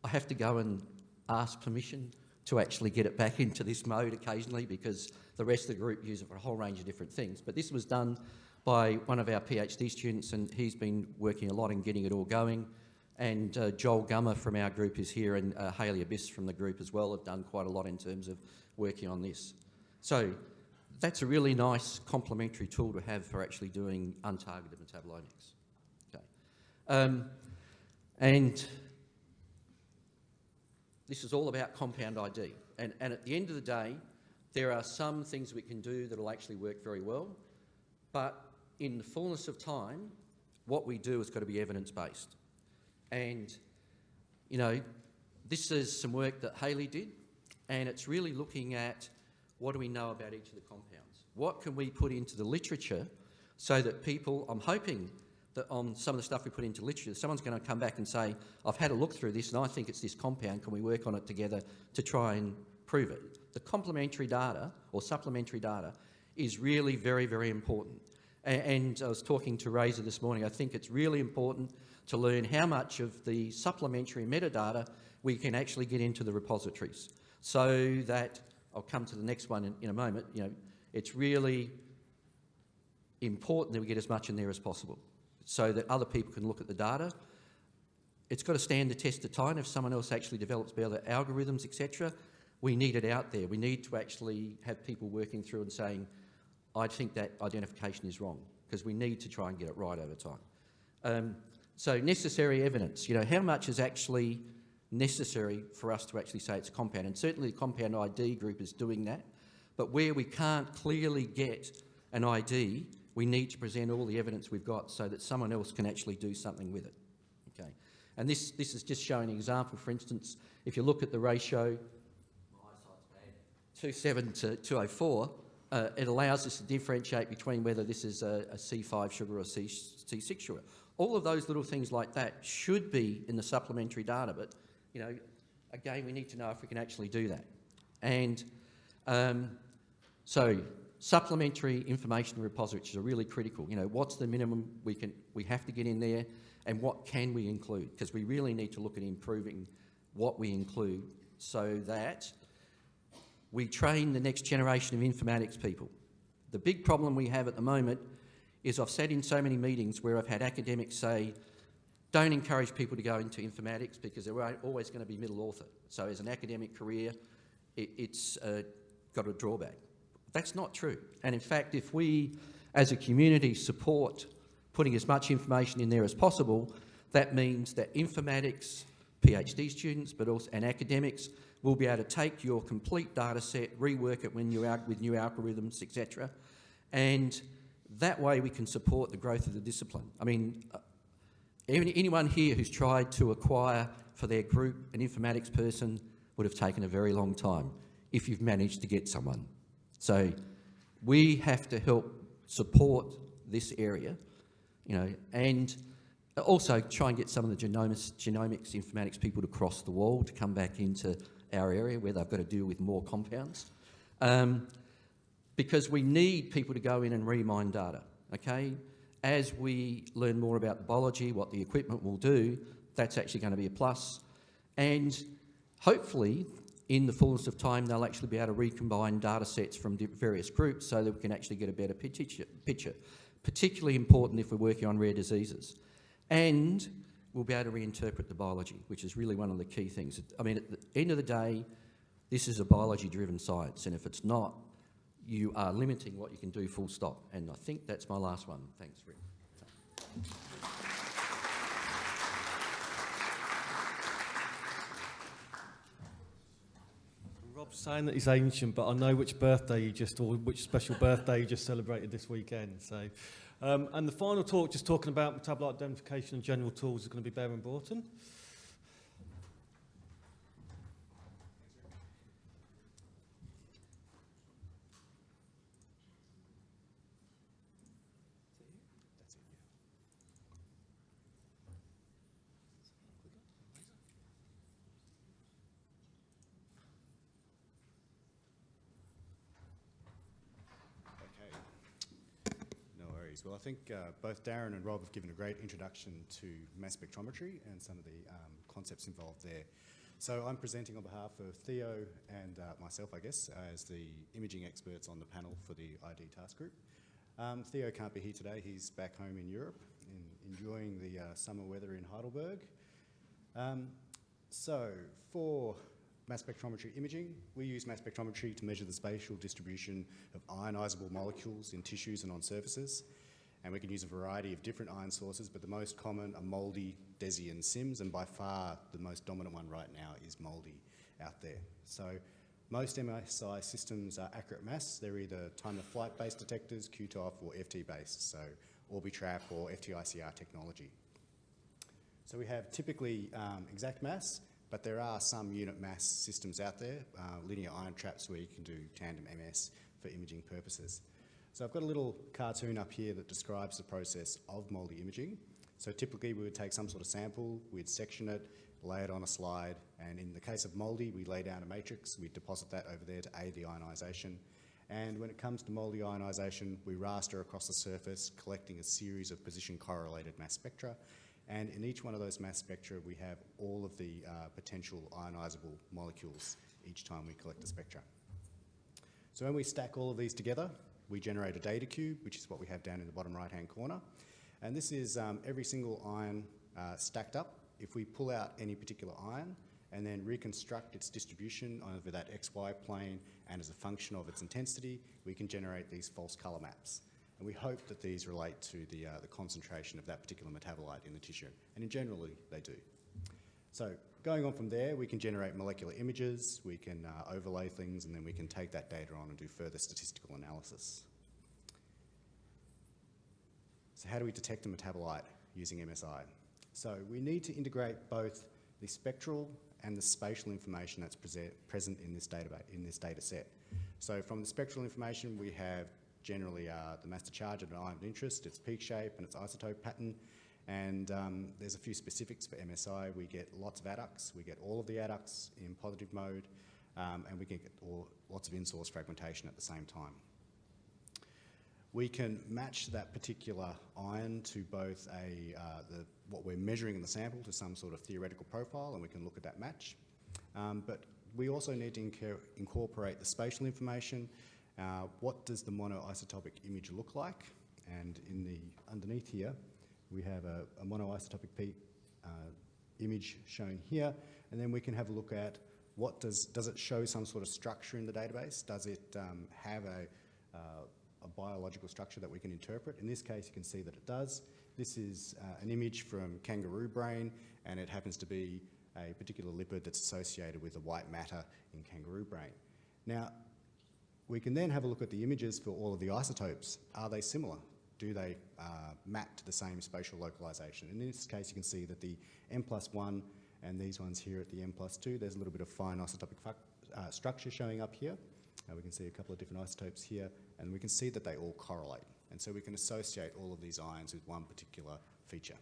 S4: have to go and ask permission to actually get it back into this mode occasionally, because the rest of the group use it for a whole range of different things. But this was done by one of our PhD students, and he's been working a lot in getting it all going. And Joel Gummer from our group is here, and Hayley Abyss from the group as well have done quite a lot in terms of working on this. So that's a really nice complementary tool to have for actually doing untargeted metabolomics. Okay. And this is all about compound ID. And at the end of the day, there are some things we can do that will actually work very well, but in the fullness of time, what we do has got to be evidence-based. And, you know, this is some work that Hayley did, and it's really looking at what do we know about each of the compounds? What can we put into the literature so that people, I'm hoping that on some of the stuff we put into literature, someone's going to come back and say, I've had a look through this and I think it's this compound, can we work on it together to try and prove it? The complementary data or supplementary data is really very, very important. And I was talking to Razor this morning, I think it's really important to learn how much of the supplementary metadata we can actually get into the repositories, so that, I'll come to the next one in a moment, you know, it's really important that we get as much in there as possible. so that other people can look at the data. It's got to stand the test of time. If someone else actually develops better algorithms, etc., we need it out there. We need to actually have people working through and saying, I think that identification is wrong, because we need to try and get it right over time. So necessary evidence, how much is actually necessary for us to actually say it's a compound? And certainly the compound ID group is doing that, but where we can't clearly get an ID, we need to present all the evidence we've got so that someone else can actually do something with it. Okay, and this is just showing an example. For instance, if you look at the ratio, my eyesight's bad, 2.7 to 204, it allows us to differentiate between whether this is a C5 sugar or a C6 sugar. All of those little things like that should be in the supplementary data, but again, we need to know if we can actually do that. And so supplementary information repositories are really critical. What's the minimum we have to get in there, and what can we include? Because we really need to look at improving what we include so that we train the next generation of informatics people. The big problem we have at the moment is I've sat in so many meetings where I've had academics say, don't encourage people to go into informatics because they're always going to be middle author. So as an academic career, it's got a drawback. That's not true. And in fact, if we as a community support putting as much information in there as possible, that means that informatics, PhD students, but also and academics will be able to take your complete data set, rework it with new algorithms, etc. And that way we can support the growth of the discipline. I mean, anyone here who's tried to acquire for their group an informatics person would have taken a very long time if you've managed to get someone. So we have to help support this area, and also try and get some of the genomics informatics people to cross the wall to come back into our area where they've got to deal with more compounds. Because we need people to go in and remine data, okay? As we learn more about the biology, what the equipment will do, that's actually going to be a plus. And hopefully, in the fullness of time, they'll actually be able to recombine data sets from various groups so that we can actually get a better picture. Particularly important if we're working on rare diseases. And we'll be able to reinterpret the biology, which is really one of the key things. I mean, at the end of the day, this is a biology-driven science, and if it's not, you are limiting what you can do, full stop. And I think that's my last one. Thanks, Rick.
S1: Rob's saying that he's ancient, but I know which special birthday you just celebrated this weekend. So, and the final talk, just talking about metabolite identification and general tools, is going to be Baron Broughton.
S5: Well, I think both Darren and Rob have given a great introduction to mass spectrometry and some of the concepts involved there. So I'm presenting on behalf of Theo and myself, I guess, as the imaging experts on the panel for the ID task group. Theo can't be here today. He's back home in Europe, enjoying the summer weather in Heidelberg. So for mass spectrometry imaging, we use mass spectrometry to measure the spatial distribution of ionizable molecules in tissues and on surfaces. And we can use a variety of different ion sources, but the most common are MALDI, DESI and SIMS, and by far the most dominant one right now is MALDI out there. So most MSI systems are accurate mass. They're either time-of-flight based detectors, QTOF or FT based, so Orbitrap or FTICR technology. So we have typically exact mass, but there are some unit mass systems out there, linear ion traps where you can do tandem MS for imaging purposes. So I've got a little cartoon up here that describes the process of MALDI imaging. So typically we would take some sort of sample, we'd section it, lay it on a slide, and in the case of MALDI, we lay down a matrix, we deposit that over there to aid the ionisation. And when it comes to MALDI ionisation, we raster across the surface, collecting a series of position-correlated mass spectra. And in each one of those mass spectra, we have all of the potential ionisable molecules each time we collect the spectra. So when we stack all of these together, we generate a data cube, which is what we have down in the bottom right-hand corner. And this is every single ion stacked up. If we pull out any particular ion and then reconstruct its distribution over that XY plane and as a function of its intensity, we can generate these false colour maps. And we hope that these relate to the concentration of that particular metabolite in the tissue. And generally, they do. So going on from there, we can generate molecular images, we can overlay things, and then we can take that data on and do further statistical analysis. So how do we detect a metabolite using MSI? So we need to integrate both the spectral and the spatial information that's present in this data set. So from the spectral information, we have generally the mass to charge of an ion of interest, its peak shape and its isotope pattern. And there's a few specifics for MSI. We get lots of adducts. We get all of the adducts in positive mode, and we can get lots of in-source fragmentation at the same time. We can match that particular ion to both what we're measuring in the sample to some sort of theoretical profile, and we can look at that match. But we also need to incorporate the spatial information. What does the monoisotopic image look like? And underneath here, we have a monoisotopic image shown here, and then we can have a look at does it show some sort of structure in the database? Does it have a biological structure that we can interpret? In this case, you can see that it does. This is an image from kangaroo brain, and it happens to be a particular lipid that's associated with the white matter in kangaroo brain. Now, we can then have a look at the images for all of the isotopes. Are they similar? Do they map to the same spatial localization? In this case, you can see that the M+1 and these ones here at the M+2, there's a little bit of fine isotopic structure showing up here. We can see a couple of different isotopes here, and we can see that they all correlate. And so we can associate all of these ions with one particular feature.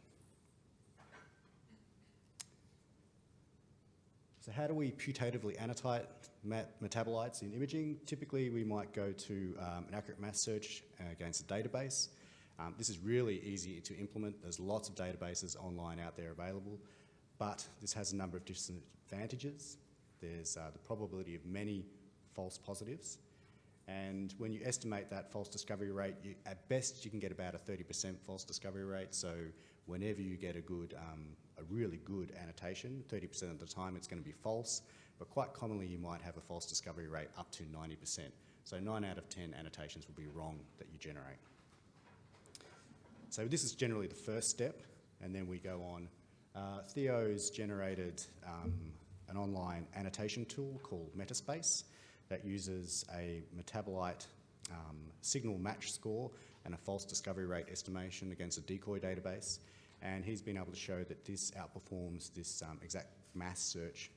S5: So how do we putatively annotate metabolites in imaging? Typically, we might go to an accurate mass search against a database. This is really easy to implement. There's lots of databases online out there available, but this has a number of disadvantages. There's the probability of many false positives, and when you estimate that false discovery rate, at best you can get about a 30% false discovery rate. So whenever you get a really good annotation, 30% of the time it's going to be false, but quite commonly you might have a false discovery rate up to 90%. So 9 out of 10 annotations will be wrong that you generate. So this is generally the first step, and then we go on. Theo's generated an online annotation tool called Metaspace that uses a metabolite signal match score and a false discovery rate estimation against a decoy database. And he's been able to show that this outperforms this exact mass search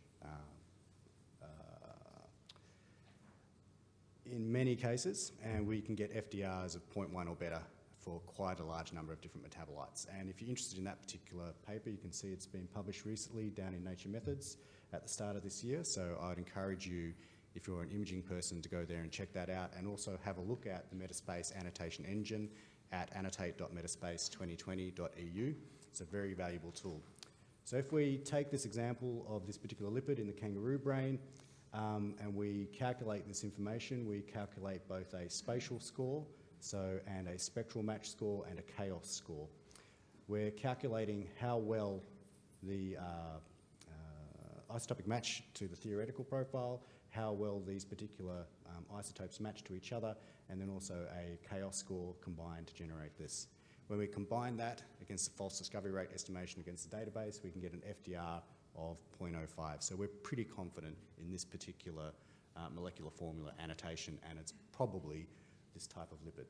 S5: in many cases, and we can get FDRs of 0.1 or better for quite a large number of different metabolites. And if you're interested in that particular paper, you can see it's been published recently down in Nature Methods at the start of this year. So I'd encourage you, if you're an imaging person, to go there and check that out, and also have a look at the Metaspace annotation engine at annotate.metaspace2020.eu. It's a very valuable tool. So if we take this example of this particular lipid in the kangaroo brain, and we calculate this information, we calculate both a spatial score, and a spectral match score and a chaos score. We're calculating how well the isotopic match to the theoretical profile, how well these particular isotopes match to each other, and then also a chaos score combined to generate this. When we combine that against the false discovery rate estimation against the database, we can get an FDR of 0.05. So we're pretty confident in this particular molecular formula annotation, and it's probably this type of lipid.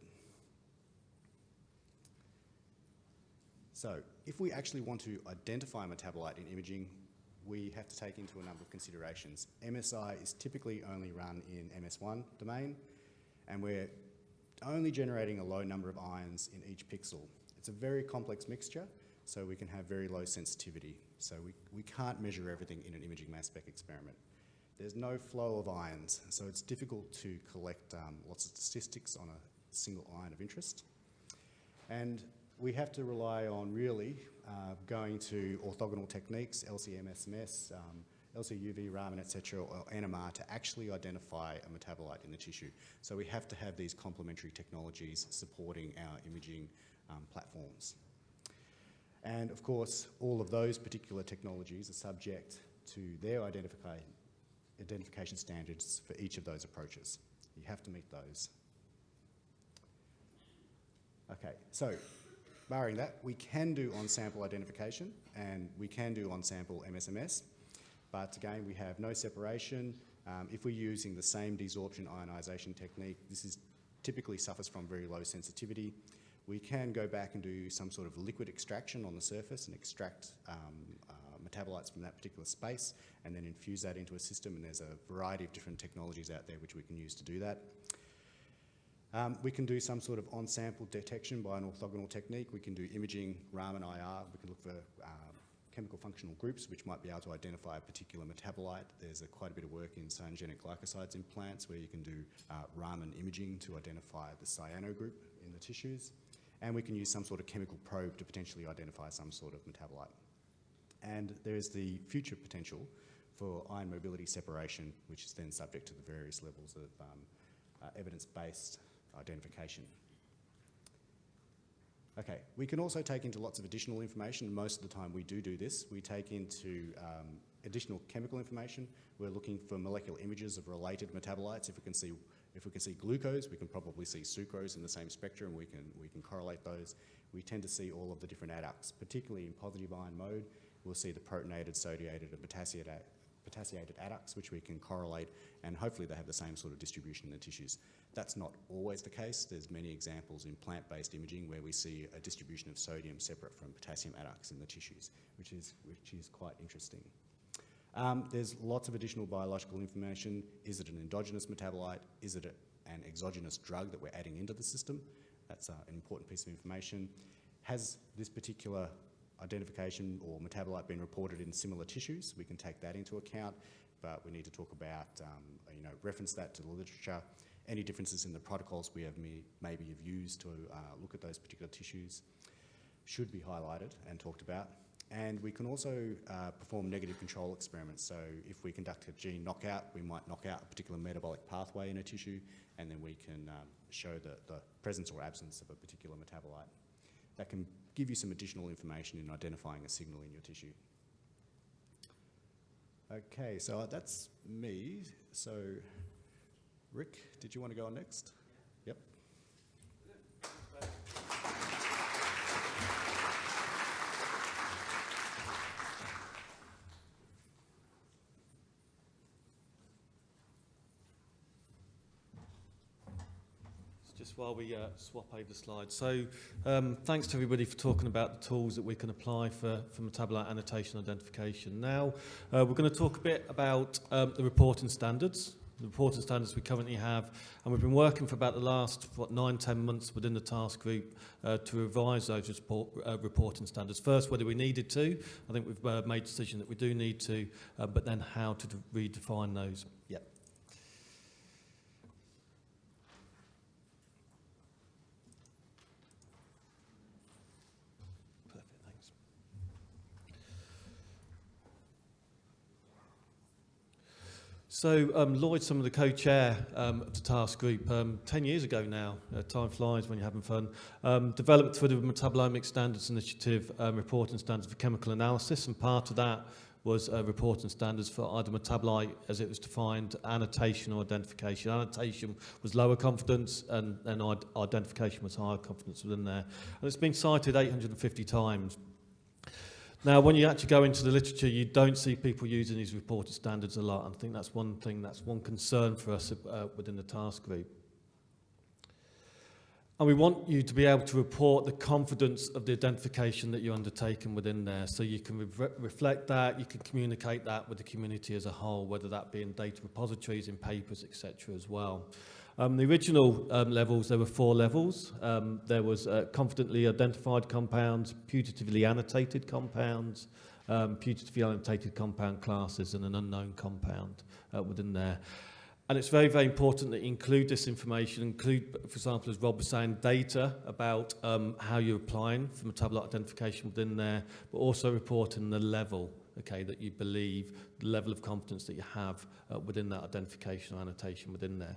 S5: So if we actually want to identify a metabolite in imaging, we have to take into a number of considerations. MSI is typically only run in MS1 domain, and we're only generating a low number of ions in each pixel. It's a very complex mixture, so we can have very low sensitivity. So we can't measure everything in an imaging mass spec experiment. There's no flow of ions, so it's difficult to collect lots of statistics on a single ion of interest. And we have to rely on really going to orthogonal techniques, LCM, SMS, LC-UV, Raman, etc., or NMR, to actually identify a metabolite in the tissue. So we have to have these complementary technologies supporting our imaging platforms. And of course, all of those particular technologies are subject to their identification standards for each of those approaches. You have to meet those. Okay, so barring that, we can do on-sample identification and we can do on-sample MSMS, but again, we have no separation. If we're using the same desorption ionisation technique, this typically suffers from very low sensitivity. We can go back and do some sort of liquid extraction on the surface and extract metabolites from that particular space and then infuse that into a system, and there's a variety of different technologies out there which we can use to do that. We can do some sort of on-sample detection by an orthogonal technique. We can do imaging, Raman IR. We can look for chemical functional groups which might be able to identify a particular metabolite. There's quite a bit of work in cyanogenic glycosides in plants where you can do Raman imaging to identify the cyano group in the tissues. And we can use some sort of chemical probe to potentially identify some sort of metabolite. And there is the future potential for ion mobility separation, which is then subject to the various levels of evidence-based identification. Okay, we can also take into lots of additional information. Most of the time we do this. We take into additional chemical information. We're looking for molecular images of related metabolites. If we can see glucose, we can probably see sucrose in the same spectrum. We can correlate those. We tend to see all of the different adducts, particularly in positive ion mode. We'll see the protonated, sodiated, and potassiated adducts, which we can correlate, and hopefully they have the same sort of distribution in the tissues. That's not always the case. There's many examples in plant-based imaging where we see a distribution of sodium separate from potassium adducts in the tissues, which is quite interesting. There's lots of additional biological information. Is it an endogenous metabolite? Is it an exogenous drug that we're adding into the system? That's an important piece of information. Has this particular identification or metabolite been reported in similar tissues? We can take that into account, but we need to talk about, reference that to the literature. Any differences in the protocols we have maybe have used to look at those particular tissues should be highlighted and talked about. And we can also perform negative control experiments. So if we conduct a gene knockout, we might knock out a particular metabolic pathway in a tissue, and then we can show the presence or absence of a particular metabolite. That can give you some additional information in identifying a signal in your tissue. Okay, so that's me. So, Rick, did you want to go on next? Yep.
S1: Just while we swap over the slides. So thanks to everybody for talking about the tools that we can apply for metabolite annotation identification. Now we're going to talk a bit about the reporting standards. The reporting standards we currently have, and we've been working for about the last 9-10 months within the task group to revise those reporting standards. First, whether we needed to. I think we've made a decision that we do need to, but then how to redefine those. Yeah. So Lloyd's some of the co-chair of the task group 10 years ago now, time flies when you're having fun, developed through the Metabolomic Standards Initiative reporting standards for chemical analysis, and part of that was reporting standards for either metabolite as it was defined, annotation or identification. Annotation was lower confidence and identification was higher confidence within there. And it's been cited 850 times. Now, when you actually go into the literature, you don't see people using these reported standards a lot. And I think that's one thing, that's one concern for us within the task group. And we want you to be able to report the confidence of the identification that you're undertaking within there. So you can reflect that, you can communicate that with the community as a whole, whether that be in data repositories, in papers, etc. as well. The original levels, there were 4 levels. There was confidently identified compounds, putatively annotated compounds, putatively annotated compound classes, and an unknown compound within there. And it's very, very important that you include this information, include, for example, as Rob was saying, data about how you're applying for metabolite identification within there, but also reporting the level, okay, that you believe, the level of confidence that you have within that identification or annotation within there.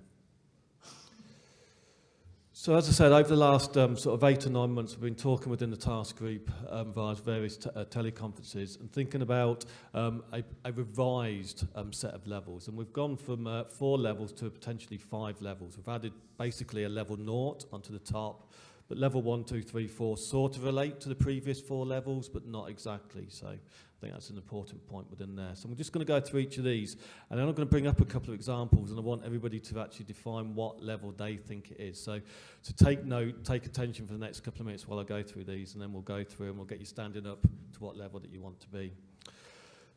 S1: So as I said, over the last sort of 8 or 9 months, we've been talking within the task group via various teleconferences and thinking about a revised set of levels. And we've gone from 4 levels to potentially 5 levels. We've added basically a level 0 onto the top, but level 1, 2, 3, 4 sort of relate to the previous 4 levels, but not exactly. So I think that's an important point within there. So I'm just going to go through each of these, and then I'm going to bring up a couple of examples, and I want everybody to actually define what level they think it is. So take note, take attention for the next couple of minutes while I go through these, and then we'll go through and we'll get you standing up to what level that you want to be.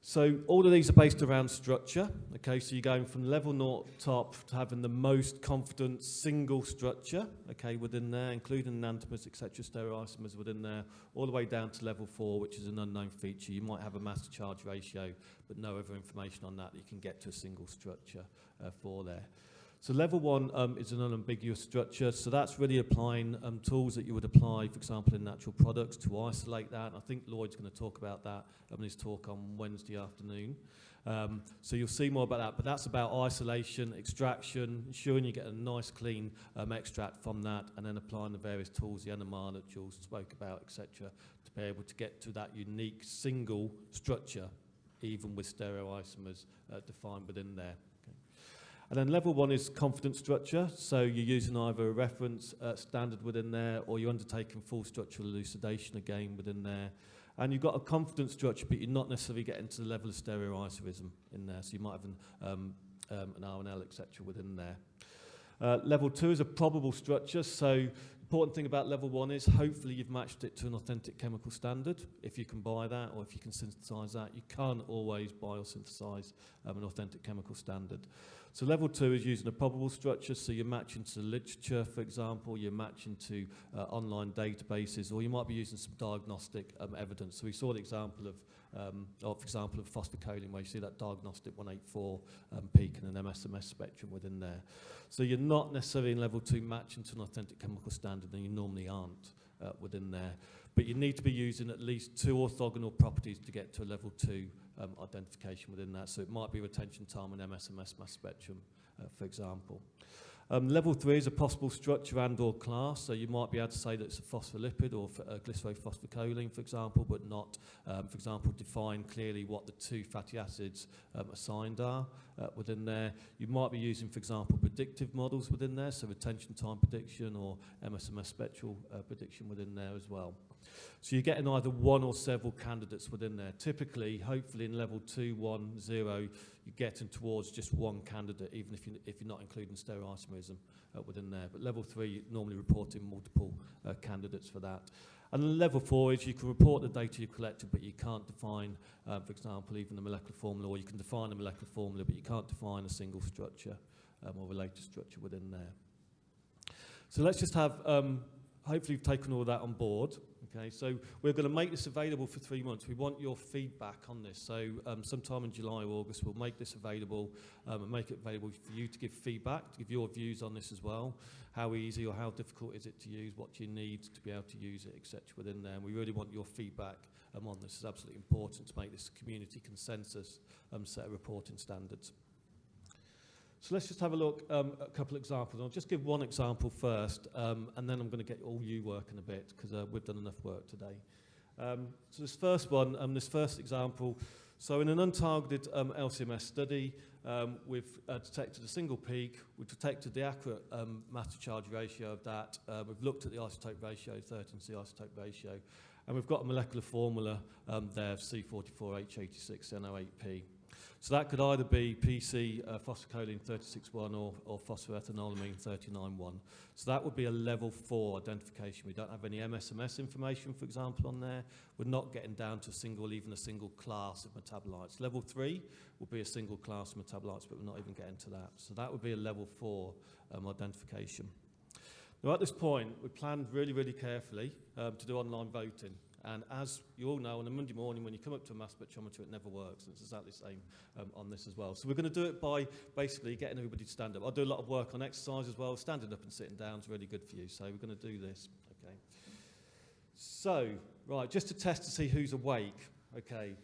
S1: So all of these are based around structure. Okay, so you're going from level 0 top to having the most confident single structure, okay, within there, including enantiomers, etc., stereoisomers within there, all the way down to level 4, which is an unknown feature. You might have a mass to charge ratio, but no other information on that you can get to a single structure for there. So level 1 is an unambiguous structure, so that's really applying tools that you would apply, for example, in natural products to isolate that. And I think Lloyd's going to talk about that in his talk on Wednesday afternoon. So you'll see more about that, but that's about isolation, extraction, ensuring you get a nice clean extract from that, and then applying the various tools, the NMR that Jules spoke about, etc., to be able to get to that unique single structure, even with stereoisomers defined within there. And then level 1 is confident structure, so you're using either a reference standard within there, or you're undertaking full structural elucidation again within there. And you've got a confident structure, but you're not necessarily getting to the level of stereoisomerism in there, so you might have an RNL, etc. within there. Level 2 is a probable structure, so important thing about level 1 is hopefully you've matched it to an authentic chemical standard. If you can buy that or if you can synthesize that, you can't always buy or synthesize an authentic chemical standard. So level 2 is using a probable structure, so you're matching to the literature, for example, you're matching to online databases, or you might be using some diagnostic evidence. So we saw the example of, for example, of phosphocholine, where you see that diagnostic 184 peak in an MSMS spectrum within there. So you're not necessarily in level 2 matching to an authentic chemical standard, and you normally aren't within there. But you need to be using at least 2 orthogonal properties to get to a level 2 identification within that. So it might be retention time and MSMS mass spectrum, for example. Level 3 is a possible structure and or class, so you might be able to say that it's a phospholipid or glycerophosphocholine, for example, but not, for example, define clearly what the 2 fatty acids assigned are within there. You might be using, for example, predictive models within there, so retention time prediction or MSMS spectral prediction within there as well. So you're getting either one or several candidates within there. Typically, hopefully in level 2, 1, 0, you're getting towards just one candidate, even if you're not including stereoisomerism within there. But level 3, you're normally reporting multiple candidates for that. And level 4 is you can report the data you collected, but you can't define, for example, even the molecular formula, or you can define a molecular formula, but you can't define a single structure or related structure within there. So let's just have, hopefully you've taken all that on board. Okay, so we're going to make this available for 3 months. We want your feedback on this. So sometime in July or August, we'll make this available and make it available for you to give feedback, to give your views on this as well. How easy or how difficult is it to use? What do you need to be able to use it, etc. within there. And we really want your feedback on this. It's absolutely important to make this a community consensus set of reporting standards. So let's just have a look at a couple of examples. I'll just give one example first, and then I'm going to get all you working a bit, because we've done enough work today. So this first one, this first example, so in an untargeted LCMS study, we've detected a single peak, we've detected the accurate mass to charge ratio of that, we've looked at the isotope ratio, 13C isotope ratio, and we've got a molecular formula there of C44H86NO8P. So that could either be PC phosphocholine 36.1 or phosphoethanolamine 39.1. So that would be a level 4 identification. We don't have any MSMS information, for example, on there. We're not getting down to even a single class of metabolites. Level 3 would be a single class of metabolites, but we're not even getting to that. So that would be a level 4 identification. Now at this point, we planned really, really carefully to do online voting. And as you all know, on a Monday morning when you come up to a mass spectrometer, it never works. It's exactly the same on this as well. So we're going to do it by basically getting everybody to stand up. I do a lot of work on exercise as well. Standing up and sitting down is really good for you. So we're going to do this. Okay. So, right, just to test to see who's awake. Okay.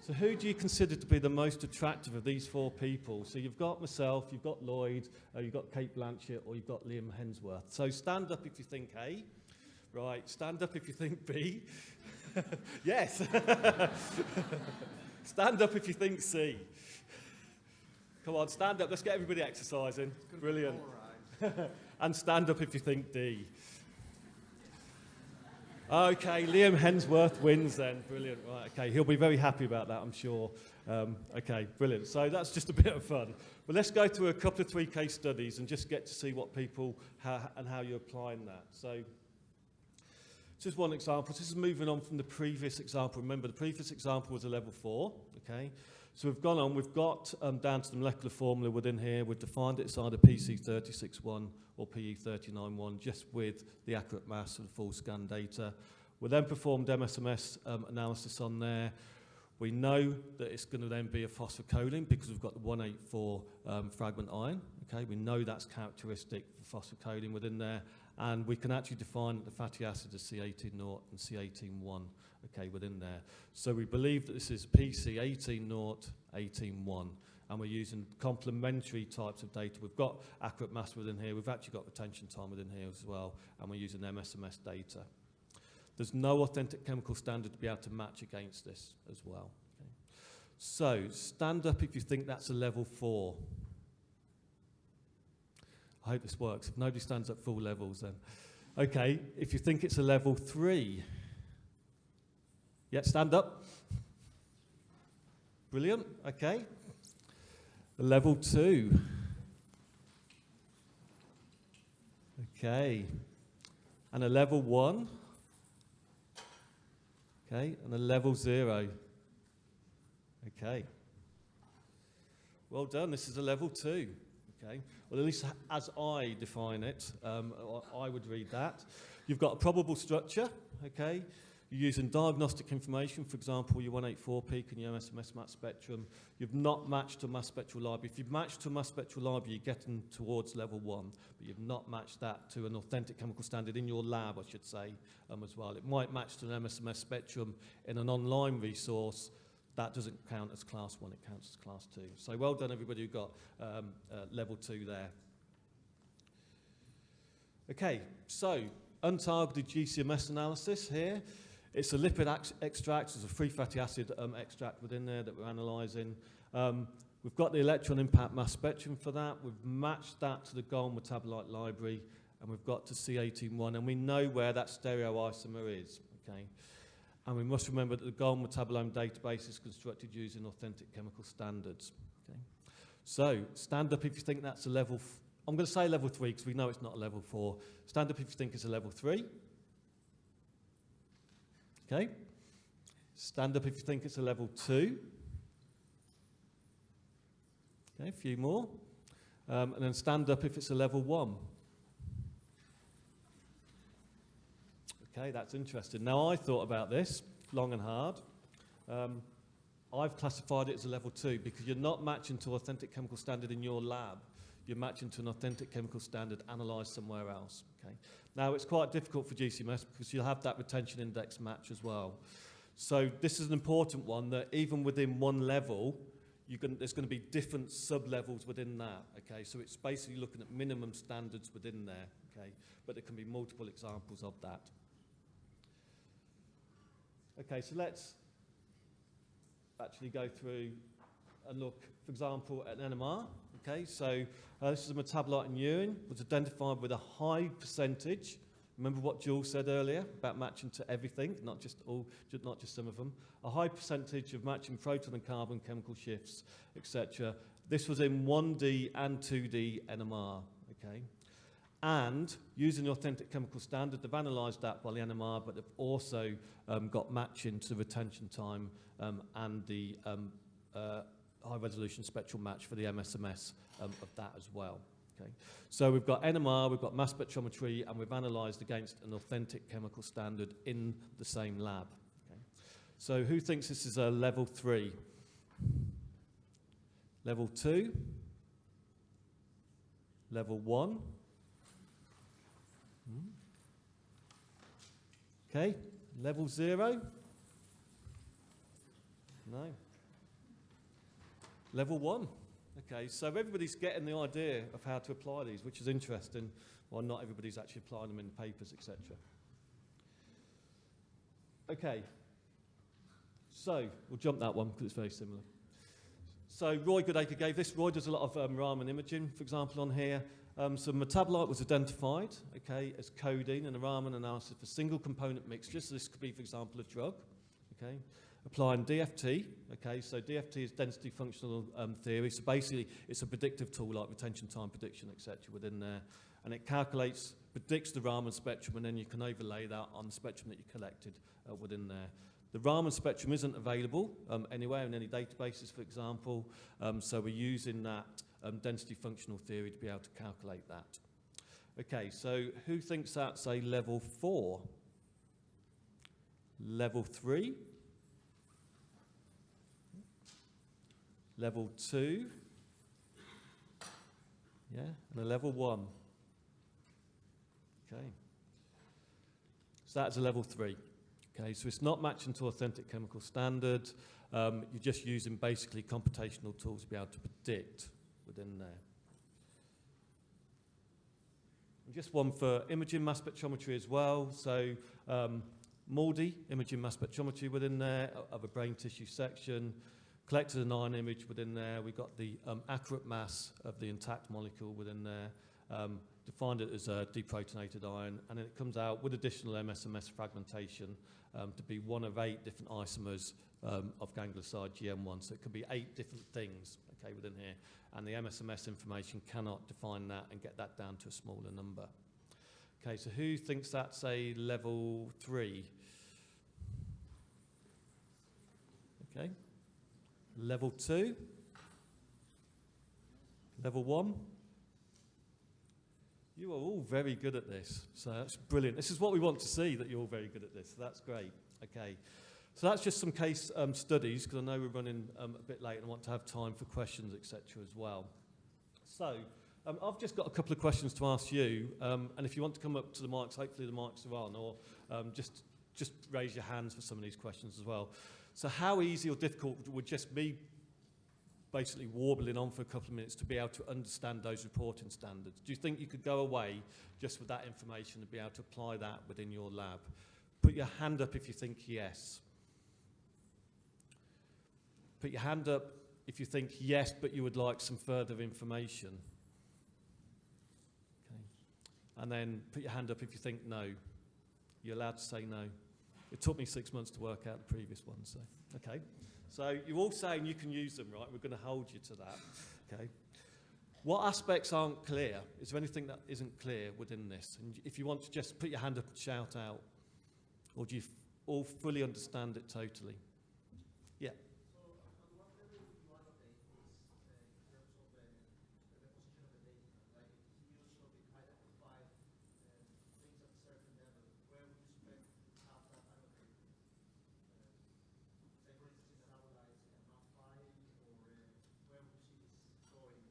S1: So who do you consider to be the most attractive of these four people? So you've got myself, you've got Lloyd, you've got Kate Blanchett, or you've got Liam Hemsworth. So stand up if you think A. Right, stand up if you think B. Yes. Stand up if you think C. Come on, stand up. Let's get everybody exercising. Brilliant. And stand up if you think D. Okay, Liam Hemsworth wins then. Brilliant. Right, okay, he'll be very happy about that, I'm sure. Okay, brilliant. So that's just a bit of fun. But let's go through a couple of 3 case studies and just get to see what people and how you're applying that. So this is one example. This is moving on from the previous example. Remember, the previous example was a level 4. Okay, so we've gone on. We've got down to the molecular formula within here. We've defined it's either PC361 or PE391, just with the accurate mass of the full scan data. We then performed MSMS analysis on there. We know that it's going to then be a phosphocholine because we've got the 184 fragment ion. Okay, we know that's characteristic for phosphocholine within there, and we can actually define the fatty acid as C18.0 and C18.1. Okay, within there. So we believe that this is PC18.0, 18.1. And we're using complementary types of data. We've got accurate mass within here. We've actually got retention time within here as well. And we're using MSMS data. There's no authentic chemical standard to be able to match against this as well. Okay. So stand up if you think that's a level 4. I hope this works. If nobody stands up full levels then. Okay, if you think it's a level 3. Yeah, stand up. Brilliant, okay. A level 2. Okay. And a level 1. Okay, and a level 0. Okay. Well done, this is a level 2. Okay. Well, at least as I define it, I would read that. You've got a probable structure, okay. You're using diagnostic information, for example, your 184 peak and your MSMS mass spectrum. You've not matched to a mass spectral library. If you've matched to a mass spectral library, you're getting towards level 1, but you've not matched that to an authentic chemical standard in your lab, I should say, as well. It might match to an MSMS spectrum in an online resource. That doesn't count as class 1, it counts as class 2. So well done, everybody who got level 2 there. Okay, so untargeted GCMS analysis here. It's a lipid extract, there's a free fatty acid extract within there that we're analysing. We've got the electron impact mass spectrum for that. We've matched that to the goal metabolite library, and we've got to C18.1, and we know where that stereoisomer is, okay? And we must remember that the goal metabolome database is constructed using authentic chemical standards, okay? So, stand up if you think that's a level, I'm going to say level 3 because we know it's not a level 4. Stand up if you think it's a level 3. Okay, stand up if you think it's a level 2. Okay, a few more. And then stand up if it's a level 1. Okay, that's interesting. Now, I thought about this long and hard. I've classified it as a level 2 because you're not matching to authentic chemical standard in your lab. You're matching to an authentic chemical standard analysed somewhere else. Okay. Now, it's quite difficult for GCMS because you'll have that retention index match as well. So this is an important one that even within one level, there's going to be different sub-levels within that. Okay. So it's basically looking at minimum standards within there. Okay. But there can be multiple examples of that. Okay, so let's actually go through and look, for example, at an NMR. Okay, so this is a metabolite in urine, was identified with a high percentage. Remember what Jules said earlier about matching to everything, not just some of them. A high percentage of matching proton and carbon chemical shifts, etc. This was in 1D and 2D NMR. Okay, and using the authentic chemical standard, they've analysed that by the NMR, but they've also got matching to the retention time and the high-resolution spectral match for the MSMS of that as well. Okay. So we've got NMR, we've got mass spectrometry, and we've analysed against an authentic chemical standard in the same lab. Okay. So who thinks this is a level 3? Level 2? Level 1? Okay. Level 0? No. Level 1. Okay, so everybody's getting the idea of how to apply these, which is interesting, while not everybody's actually applying them in papers, etc. Okay, so we'll jump that one because it's very similar. So Roy Goodacre gave this. Roy does a lot of Raman imaging, for example, on here. So metabolite was identified, okay, as codeine and a Raman analysis for single component mixtures. So this could be, for example, a drug, okay. Applying DFT, okay, so DFT is density functional theory. So basically, it's a predictive tool like retention time prediction, etc. within there. And it predicts the Raman spectrum, and then you can overlay that on the spectrum that you collected within there. The Raman spectrum isn't available anywhere in any databases, for example, so we're using that density functional theory to be able to calculate that. Okay, so who thinks that's a level 4? Level 3? Level 2? Yeah, and a level 1. Okay. So that's a level 3. Okay, so it's not matching to authentic chemical standard. You're just using basically computational tools to be able to predict within there. And just one for imaging mass spectrometry as well. So MALDI, imaging mass spectrometry within there of a brain tissue section. Collected an ion image within there. We got the accurate mass of the intact molecule within there. Defined it as a deprotonated ion, and then it comes out with additional MSMS fragmentation to be one of 8 different isomers of ganglioside GM1. So it could be 8 different things, okay, within here. And the MSMS information cannot define that and get that down to a smaller number. Okay, so who thinks that's a level 3? Okay. Level 2? Level 1? You are all very good at this, so that's brilliant. This is what we want to see, that you're all very good at this. So that's great. Okay, so that's just some case studies, because I know we're running a bit late and I want to have time for questions, etc. as well. So I've just got a couple of questions to ask you, and if you want to come up to the mics, hopefully the mics are on, or just raise your hands for some of these questions as well. So how easy or difficult would just me basically warbling on for a couple of minutes to be able to understand those reporting standards? Do you think you could go away just with that information and be able to apply that within your lab? Put your hand up if you think yes. Put your hand up if you think yes, but you would like some further information. Okay. And then put your hand up if you think no. You're allowed to say no. It took me 6 months to work out the previous one, so, okay. So you're all saying you can use them, right? We're going to hold you to that, okay? What aspects aren't clear? Is there anything that isn't clear within this? And if you want to just put your hand up and shout out, or do you all fully understand it totally? Yeah.
S6: So at what level would you annotate this in terms of the position of the data? Like if you sort of identified things at a certain level, where would you expect to have that annotated? Say for instance in metabolites, in a map file, or where would you see this going?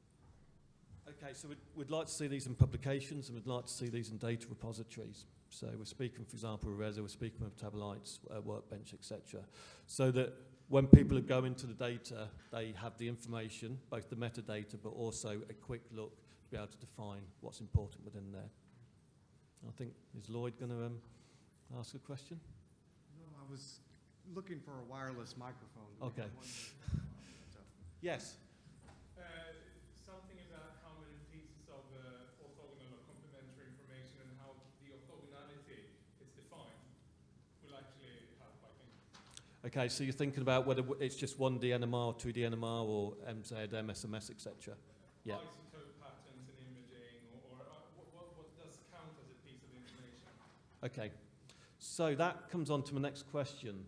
S1: Okay, so we'd like to see these in publications, and we'd like to see these in data repositories. So we're speaking, for example, Reza, we're speaking of Metabolites, Workbench, etc. So that when people go into the data, they have the information, both the metadata, but also a quick look to be able to define what's important within there. I think, is Lloyd going to ask a question?
S7: No, I was looking for a wireless microphone.
S1: Okay. Yes.
S8: Something about how many pieces of orthogonal or complementary information and how the orthogonality is defined will actually help, I think.
S1: Okay, so you're thinking about whether it's just 1D NMR or 2D NMR or MZ, MSMS, etc. Yeah.
S8: Isotope patterns in imaging, or what does count as a piece of information?
S1: Okay, so that comes on to my next question.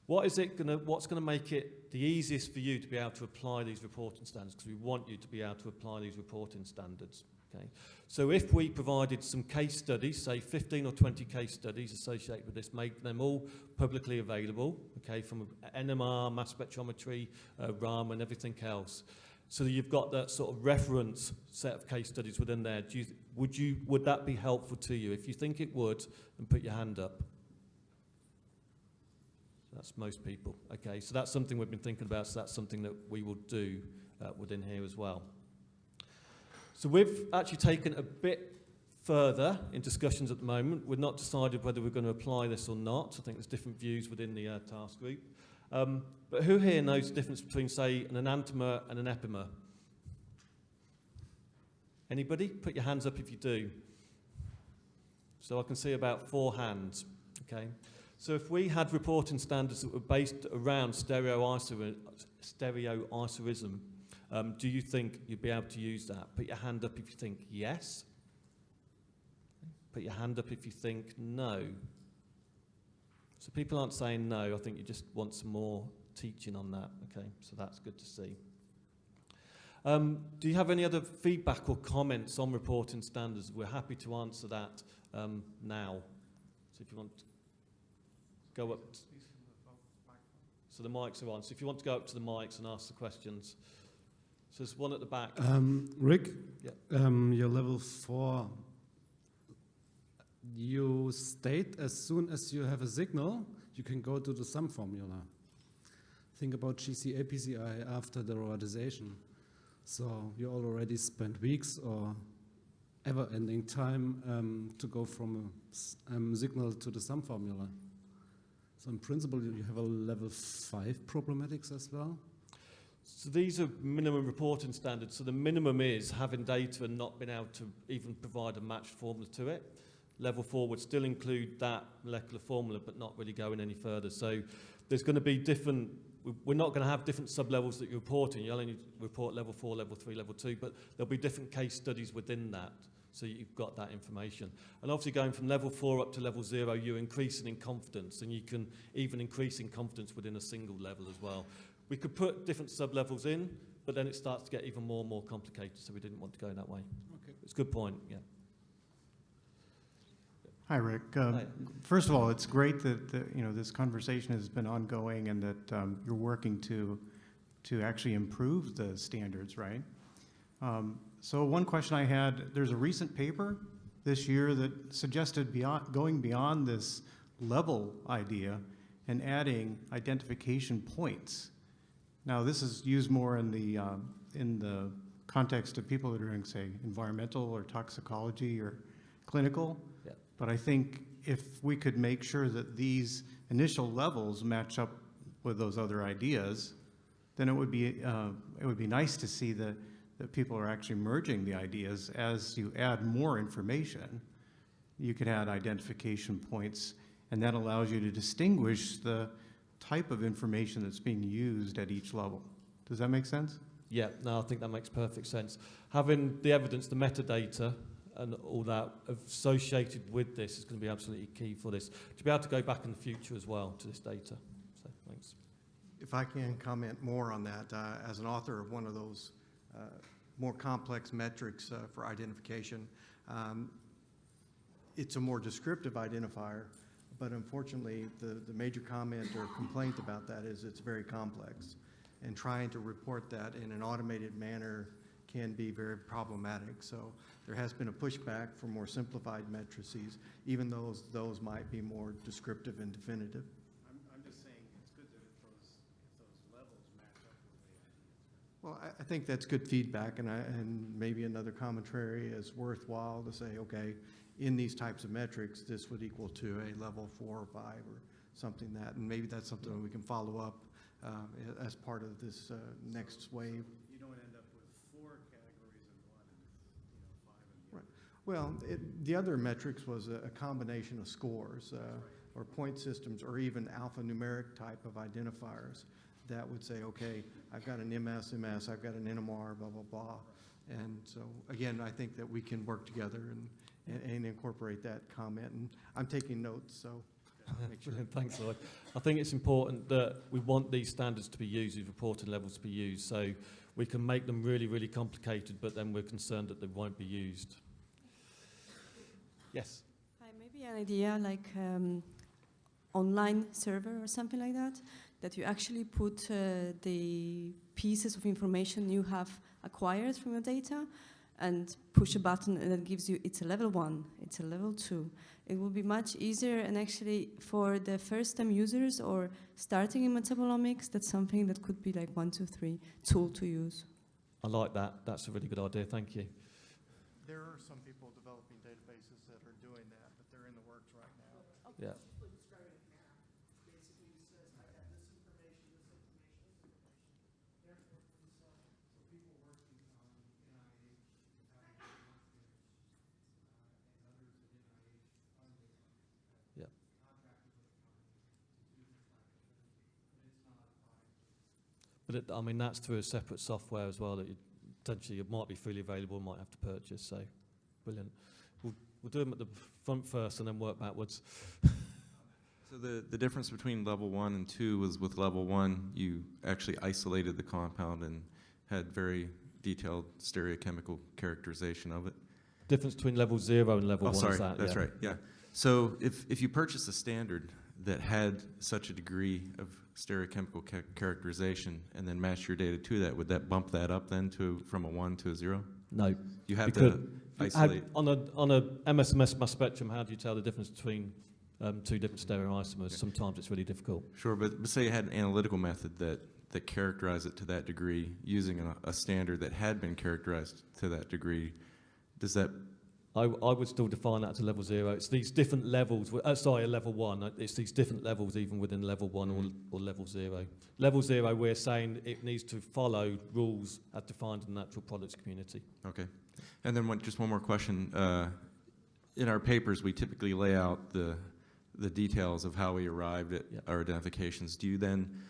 S1: What's going to make it the easiest for you to be able to apply these reporting standards? Because we want you to be able to apply these reporting standards. Okay, so if we provided some case studies, say 15 or 20 case studies associated with this, make them all publicly available, okay, from NMR, mass spectrometry, Raman, and everything else, so that you've got that sort of reference set of case studies within there. Would that be helpful to you? If you think it would, then put your hand up. That's most people. Okay, so that's something we've been thinking about, so that's something that we will do within here as well. So we've actually taken a bit further in discussions at the moment. We've not decided whether we're going to apply this or not. I think there's different views within the task group. But who here knows the difference between, say, an enantiomer and an epimer? Anybody? Put your hands up if you do. So I can see about 4 hands. Okay. So if we had reporting standards that were based around stereoisomerism, do you think you'd be able to use that? Put your hand up if you think yes. Put your hand up if you think no. So people aren't saying no. I think you just want some more teaching on that. Okay, so that's good to see. Do you have any other feedback or comments on reporting standards? We're happy to answer that now. So if you want to go up. So the mics are on. So if you want to go up to the mics and ask the questions. So there's one at the back.
S9: Rick,
S1: Yeah.
S9: your level 4, you state as soon as you have a signal, you can go to the sum formula. Think about GCA PCI after the robotization. So you already spent weeks or ever-ending time to go from a signal to the sum formula. So in principle, you have a level 5 problematics as well.
S1: So these are minimum reporting standards. So the minimum is having data and not being able to even provide a matched formula to it. Level 4 would still include that molecular formula, but not really going any further. So there's going to be different, we're not going to have different sub-levels that you're reporting. You'll only report level 4, level 3, level 2, but there'll be different case studies within that. So you've got that information. And obviously going from level 4 up to level 0, you're increasing in confidence, and you can even increase in confidence within a single level as well. We could put different sub-levels in, but then it starts to get even more and more complicated, so we didn't want to go that way.
S9: Okay.
S1: It's a good point, yeah.
S7: Hi, Rick.
S1: Hi.
S7: First of all, it's great that this conversation has been ongoing and that you're working to actually improve the standards, right? So one question I had, there's a recent paper this year that suggested going beyond this level idea and adding identification points. Now, this is used more in the context of people that are doing, say, environmental or toxicology or clinical.
S1: Yeah.
S7: But I think if we could make sure that these initial levels match up with those other ideas, then it would be nice to see that people are actually merging the ideas. As you add more information, you could add identification points, and that allows you to distinguish the type of information that's being used at each level. Does that make sense?
S1: Yeah, no, I think that makes perfect sense. Having the evidence, the metadata, and all that associated with this is going to be absolutely key for this, to be able to go back in the future as well to this data. So, thanks.
S10: If I can comment more on that, as an author of one of those more complex metrics for identification, it's a more descriptive identifier, but unfortunately the major comment or complaint about that is it's very complex, and trying to report that in an automated manner can be very problematic. So there has been a pushback for more simplified matrices, even though those might be more descriptive and definitive.
S7: I'm just saying it's good that if those levels match up with the ideas.
S10: Well, I think that's good feedback, and maybe another commentary is worthwhile to say, okay, in these types of metrics, this would equal to a level 4 or 5 or something that, and maybe that's something we can follow up as part of this next wave.
S7: You don't end up with 4 categories in one and 5 in the other.
S10: Well, the other metrics was a combination of scores or point systems or even alphanumeric type of identifiers that would say, okay, I've got an MS, I've got an NMR, blah, blah, blah. And so, again, I think that we can work together and incorporate that comment. And I'm taking notes, so make sure.
S1: Thanks, Lloyd. I think it's important that we want these standards to be used, these reporting levels to be used, so we can make them really, really complicated, but then we're concerned that they won't be used. Yes?
S11: Hi, maybe an idea like online server or something like that, that you actually put the pieces of information you have acquired from your data and push a button and it gives you, it's a level 1, it's a level 2, it will be much easier. And actually, for the first-time users or starting in metabolomics, that's something that could be like 1, 2, 3 tool to use.
S1: I like that. That's a really good idea. Thank you.
S10: There are some people developing databases that are doing that, but they're in the works right now.
S1: Yeah. But I mean, that's through a separate software as well that you, potentially it might be freely available, might have to purchase. So, brilliant. We'll do them at the front first and then work backwards.
S12: So the difference between level 1 and 2 was with level 1, you actually isolated the compound and had very detailed stereochemical characterization of it.
S1: Difference between level 0 and level 1
S12: sorry,
S1: is that?
S12: that's right, yeah. So if you purchased a standard that had such a degree of stereochemical characterization and then matched your data to that, would that bump that up then from a 1 to a 0?
S1: No.
S12: You have to isolate.
S1: On a MSMS mass spectrum, how do you tell the difference between two different stereoisomers?
S12: Yeah.
S1: Sometimes it's really difficult.
S12: Sure, but say you had an analytical method that characterized it to that degree using a standard that had been characterized to that degree, does that...
S1: I would still define that as a level 0. It's these different levels, a level 1. It's these different levels even within level 1 or level 0. Level 0, we're saying it needs to follow rules as defined in the natural products community.
S12: Okay. And then just one more question. In our papers, we typically lay out the details of how we arrived at our identifications. Do you then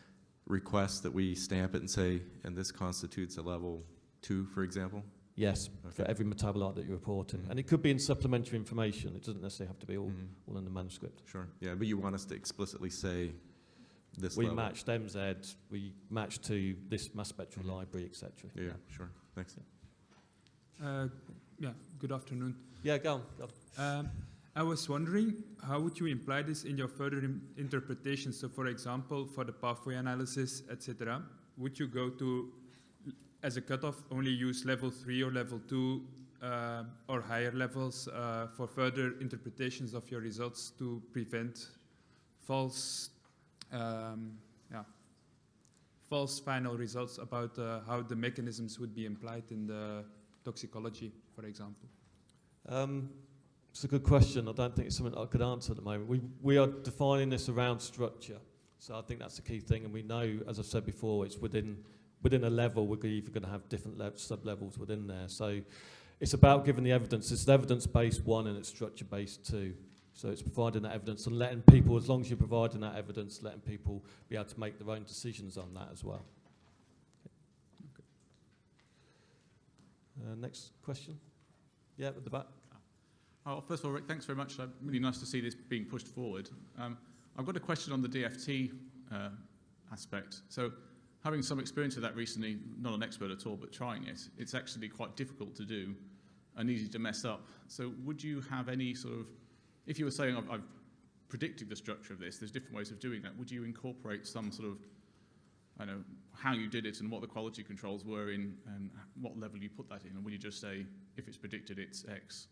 S12: request that we stamp it and say, and this constitutes a level 2, for example?
S1: Yes, okay. For every metabolite that you're reporting. Mm-hmm. And it could be in supplementary information. It doesn't necessarily have to be all in the manuscript.
S12: Sure. Yeah, but you want us to explicitly say this
S1: we
S12: level.
S1: matched MZ, we matched to this mass spectral library, etc.
S12: Yeah, sure. Thanks.
S8: Good afternoon.
S1: Yeah, go on.
S8: I was wondering, how would you imply this in your further interpretation? So, for example, for the pathway analysis, etc., would you go to, as a cutoff, only use level 3 or level 2 or higher levels for further interpretations of your results to prevent false final results about how the mechanisms would be implied in the toxicology, for example?
S1: It's a good question. I don't think it's something I could answer at the moment. We are defining this around structure. So I think that's the key thing. And we know, as I've said before, it's within a level, we're either going to have different sub-levels within there. So it's about giving the evidence. It's evidence-based 1 and it's structure-based 2. So it's providing that evidence and letting people, as long as you're providing that evidence, letting people be able to make their own decisions on that as well. Okay. Next question. Yeah, at the back.
S13: First of all, Rick, thanks very much. Really nice to see this being pushed forward. I've got a question on the DFT aspect. So, having some experience of that recently, not an expert at all, but trying it, it's actually quite difficult to do and easy to mess up. So would you have any sort of, if you were saying I've predicted the structure of this, there's different ways of doing that, would you incorporate some sort of, I don't know, how you did it and what the quality controls were in and what level you put that in, or would you just say, if it's predicted, it's X?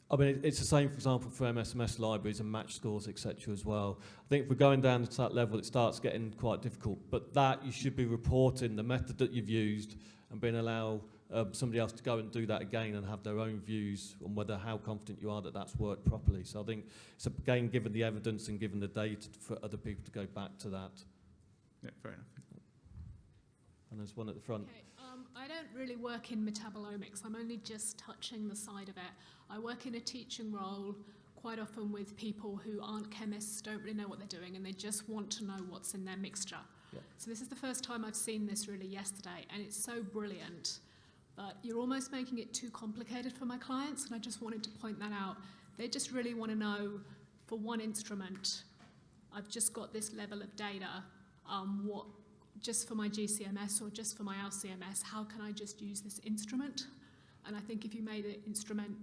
S1: I mean, it's the same, for example, for MSMS libraries and match scores, etc. as well. I think if we're going down to that level, it starts getting quite difficult. But that, you should be reporting the method that you've used and being allowed somebody else to go and do that again and have their own views on how confident you are that that's worked properly. So I think it's, again, given the evidence and given the data for other people to go back to that.
S13: Yeah, fair enough.
S1: And there's one at the front.
S14: Okay. I don't really work in metabolomics. I'm only just touching the side of it. I work in a teaching role quite often with people who aren't chemists, don't really know what they're doing, and they just want to know what's in their mixture. Yeah. So this is the first time I've seen this really yesterday, and it's so brilliant. But you're almost making it too complicated for my clients, and I just wanted to point that out. They just really want to know, for one instrument, I've just got this level of data, what just for my GCMS or just for my LCMS, how can I just use this instrument? And I think if you made an instrument,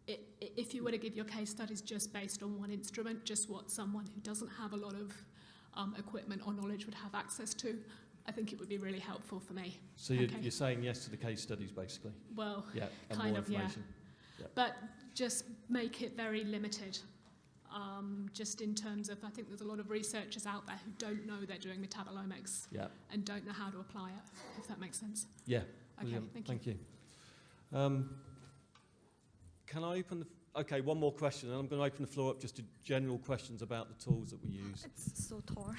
S14: if you were to give your case studies just based on one instrument, just what someone who doesn't have a lot of equipment or knowledge would have access to, I think it would be really helpful for me.
S1: So you're saying yes to the case studies, basically?
S14: Well,
S1: yeah, and
S14: kind
S1: more
S14: of, yeah.
S1: information. Yeah.
S14: But just make it very limited. Just in terms of, I think there's a lot of researchers out there who don't know they're doing metabolomics and don't know how to apply it, if that makes sense.
S1: Yeah.
S14: Okay,
S1: Brilliant.
S14: thank you.
S1: Can I open the... Okay, one more question, and I'm going to open the floor up just to general questions about the tools that we use.
S15: It's so tall.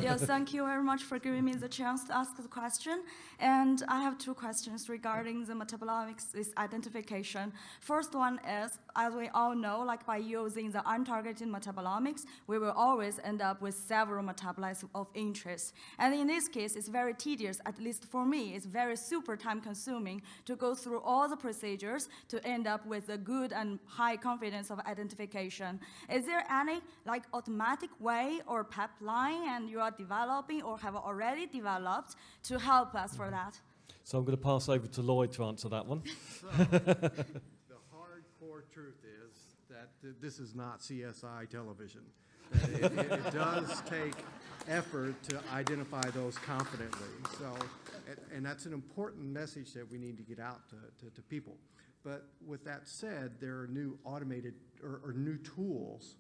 S15: Yes, thank you very much for giving me the chance to ask the question. And I have two questions regarding the metabolomics identification. First one is, as we all know, like by using the untargeted metabolomics, we will always end up with several metabolites of interest. And in this case, it's very tedious, at least for me. It's very super time consuming to go through all the procedures to end up with a good and high confidence of identification. Is there any like automatic way or pipeline and you are developing or have already developed to help us for that?
S1: So I'm going to pass over to Lloyd to answer that one.
S10: So, the hardcore truth is that this is not CSI television. It does take effort to identify those confidently. So, and that's an important message that we need to get out to people. But with that said, there are new automated or new tools,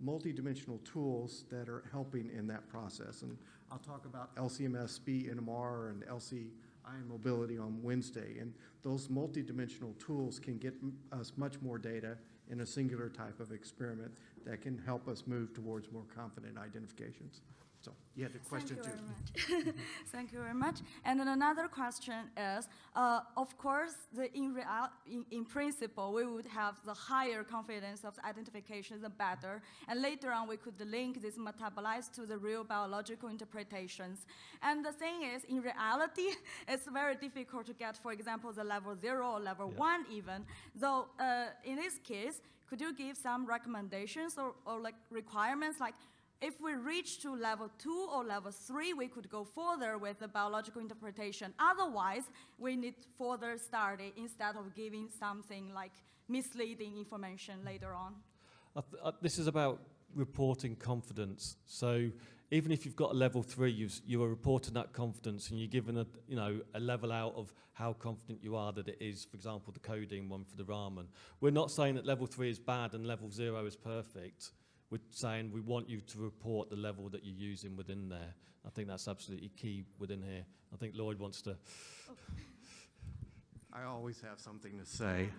S10: multidimensional tools that are helping in that process. And I'll talk about LCMS, SPI, NMR, and LC ion mobility on Wednesday. And those multidimensional tools can get us much more data in a singular type of experiment that can help us move towards more confident identifications. So you had a question too.
S15: Thank you very much. Thank you very much. And then another question is, of course, in principle, we would have the higher confidence of the identification, the better. And later on, we could link these metabolites to the real biological interpretations. And the thing is, in reality, it's very difficult to get, for example, the level 0 or level 1 even. Though in this case, could you give some recommendations or like requirements, like if we reach to level 2 or level 3, we could go further with the biological interpretation. Otherwise, we need further study instead of giving something like misleading information later on.
S1: This is about reporting confidence. So even if you've got a level 3, you are reporting that confidence, and you're given a level out of how confident you are that it is, for example, the codeine one for the ramen. We're not saying that level 3 is bad and level 0 is perfect. We're saying we want you to report the level that you're using within there. I think that's absolutely key within here. I think Lloyd wants to...
S10: I always have something to say.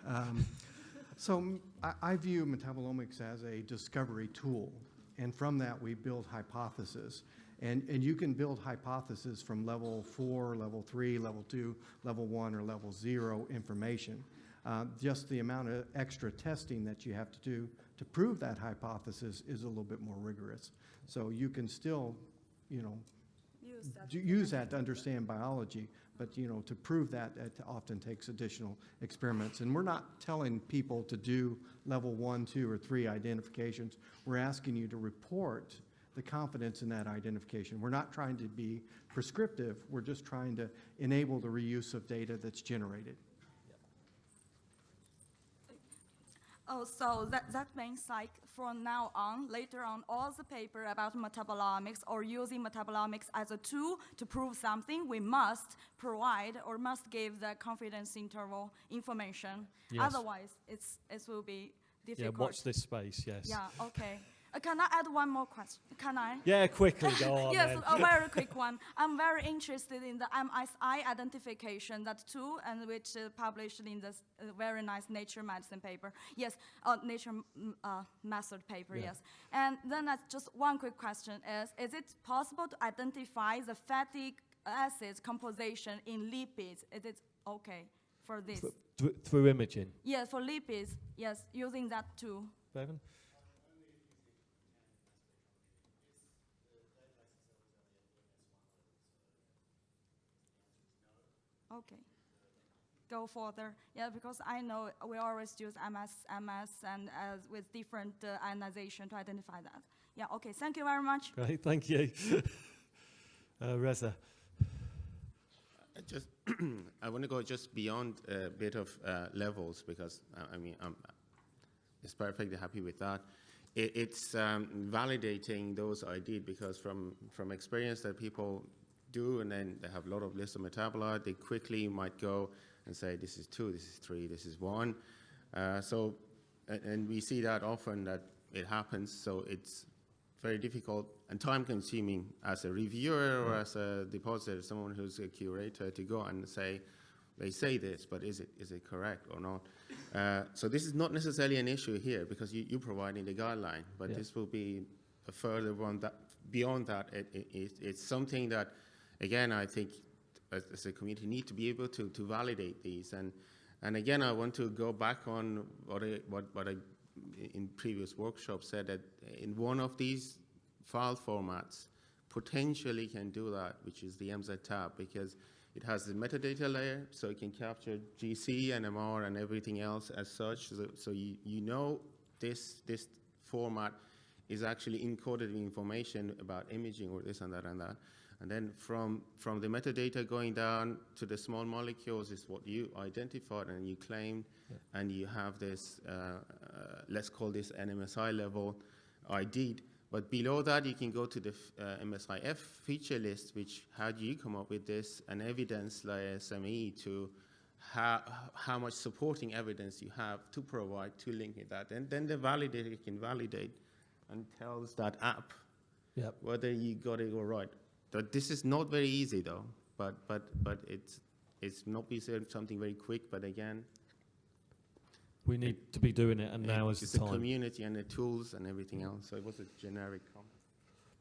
S10: So I view metabolomics as a discovery tool, and from that we build hypotheses. And you can build hypotheses from level 4, level 3, level 2, level 1, or level 0 information. Just the amount of extra testing that you have to do to prove that hypothesis is a little bit more rigorous. So you can still, use that to understand biology, but to prove that, it often takes additional experiments. And we're not telling people to do level 1, 2, or 3 identifications. We're asking you to report the confidence in that identification. We're not trying to be prescriptive. We're just trying to enable the reuse of data that's generated.
S15: Oh, so that means like from now on, later on, all the paper about metabolomics or using metabolomics as a tool to prove something, we must provide or must give the confidence interval information.
S1: Yes.
S15: Otherwise, it will be difficult.
S1: Yeah, watch this space, yes.
S15: Yeah, okay. Can I add one more question? Can I?
S1: Yeah, quickly, go on.
S15: Yes,
S1: then.
S15: a very quick one. I'm very interested in the MSI identification, that tool, and which published in this very nice Nature Medicine paper. Yes, Nature Method paper, yes. And then just one quick question is it possible to identify the fatty acids composition in lipids? Is it okay for this?
S1: Through imaging?
S15: Yes, for lipids, yes, using that tool.
S1: Bevan?
S15: Okay. Go further. Yeah, because I know we always use MS, and with different ionization to identify that. Yeah, okay. Thank you very much.
S1: Great, thank you. Reza.
S16: I want to go just beyond a bit of levels, because I'm perfectly happy with that. It's validating those I did, because from experience that people do, and then they have a lot of lists of metabolite, they quickly might go and say, this is 2, this is 3, this is 1. So and we see that often that it happens, so it's very difficult and time-consuming as a reviewer or as a depositor, someone who's a curator, to go and say, they say this, but is it correct or not? So this is not necessarily an issue here because you're providing the guideline, but this will be a further one that beyond that. It's something that, again, I think as a community need to be able to validate these. And again, I want to go back on what I in previous workshops said, that in one of these file formats potentially can do that, which is the MZ tab, because it has the metadata layer, so it can capture GC, NMR, and everything else as such. So you know this format is actually encoded with information about imaging or this and that and that. And then from the metadata going down to the small molecules is what you identified and you claimed, and you have this, let's call this NMSI level ID'd. But below that, you can go to the MSIF feature list, which how do you come up with this, and evidence layer SME to how much supporting evidence you have to provide to link with that. And then the validator can validate and tells that app whether you got it or right. But this is not very easy though, but it's not something very quick, but again,
S1: we need to be doing it, and now is the time.
S16: It's the community and the tools and everything else, so it was a generic comment.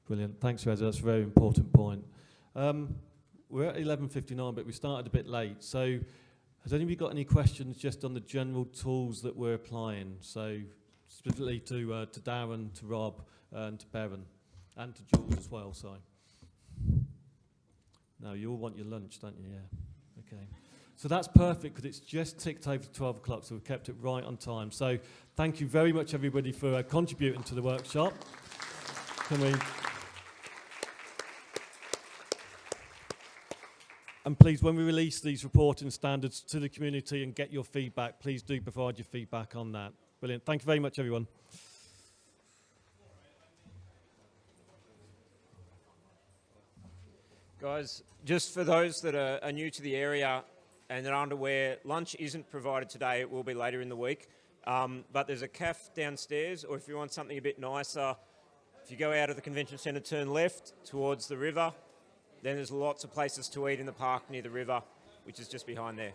S1: Brilliant, thanks Reza, that's a very important point. We're at 11:59, but we started a bit late, so has anybody got any questions just on the general tools that we're applying? So specifically to Darren, to Rob, and to Bevan, and to Jules as well, sorry. No, you all want your lunch, don't you? Yeah, okay. So that's perfect because it's just ticked over to 12 o'clock, so we've kept it right on time. So thank you very much, everybody, for contributing to the workshop. Can we? And please, when we release these reporting standards to the community and get your feedback, please do provide your feedback on that. Brilliant. Thank you very much, everyone.
S3: Guys, just for those that are new to the area and are unaware, lunch isn't provided today. It will be later in the week. But there's a cafe downstairs, or if you want something a bit nicer, if you go out of the convention centre, turn left towards the river, then there's lots of places to eat in the park near the river, which is just behind there.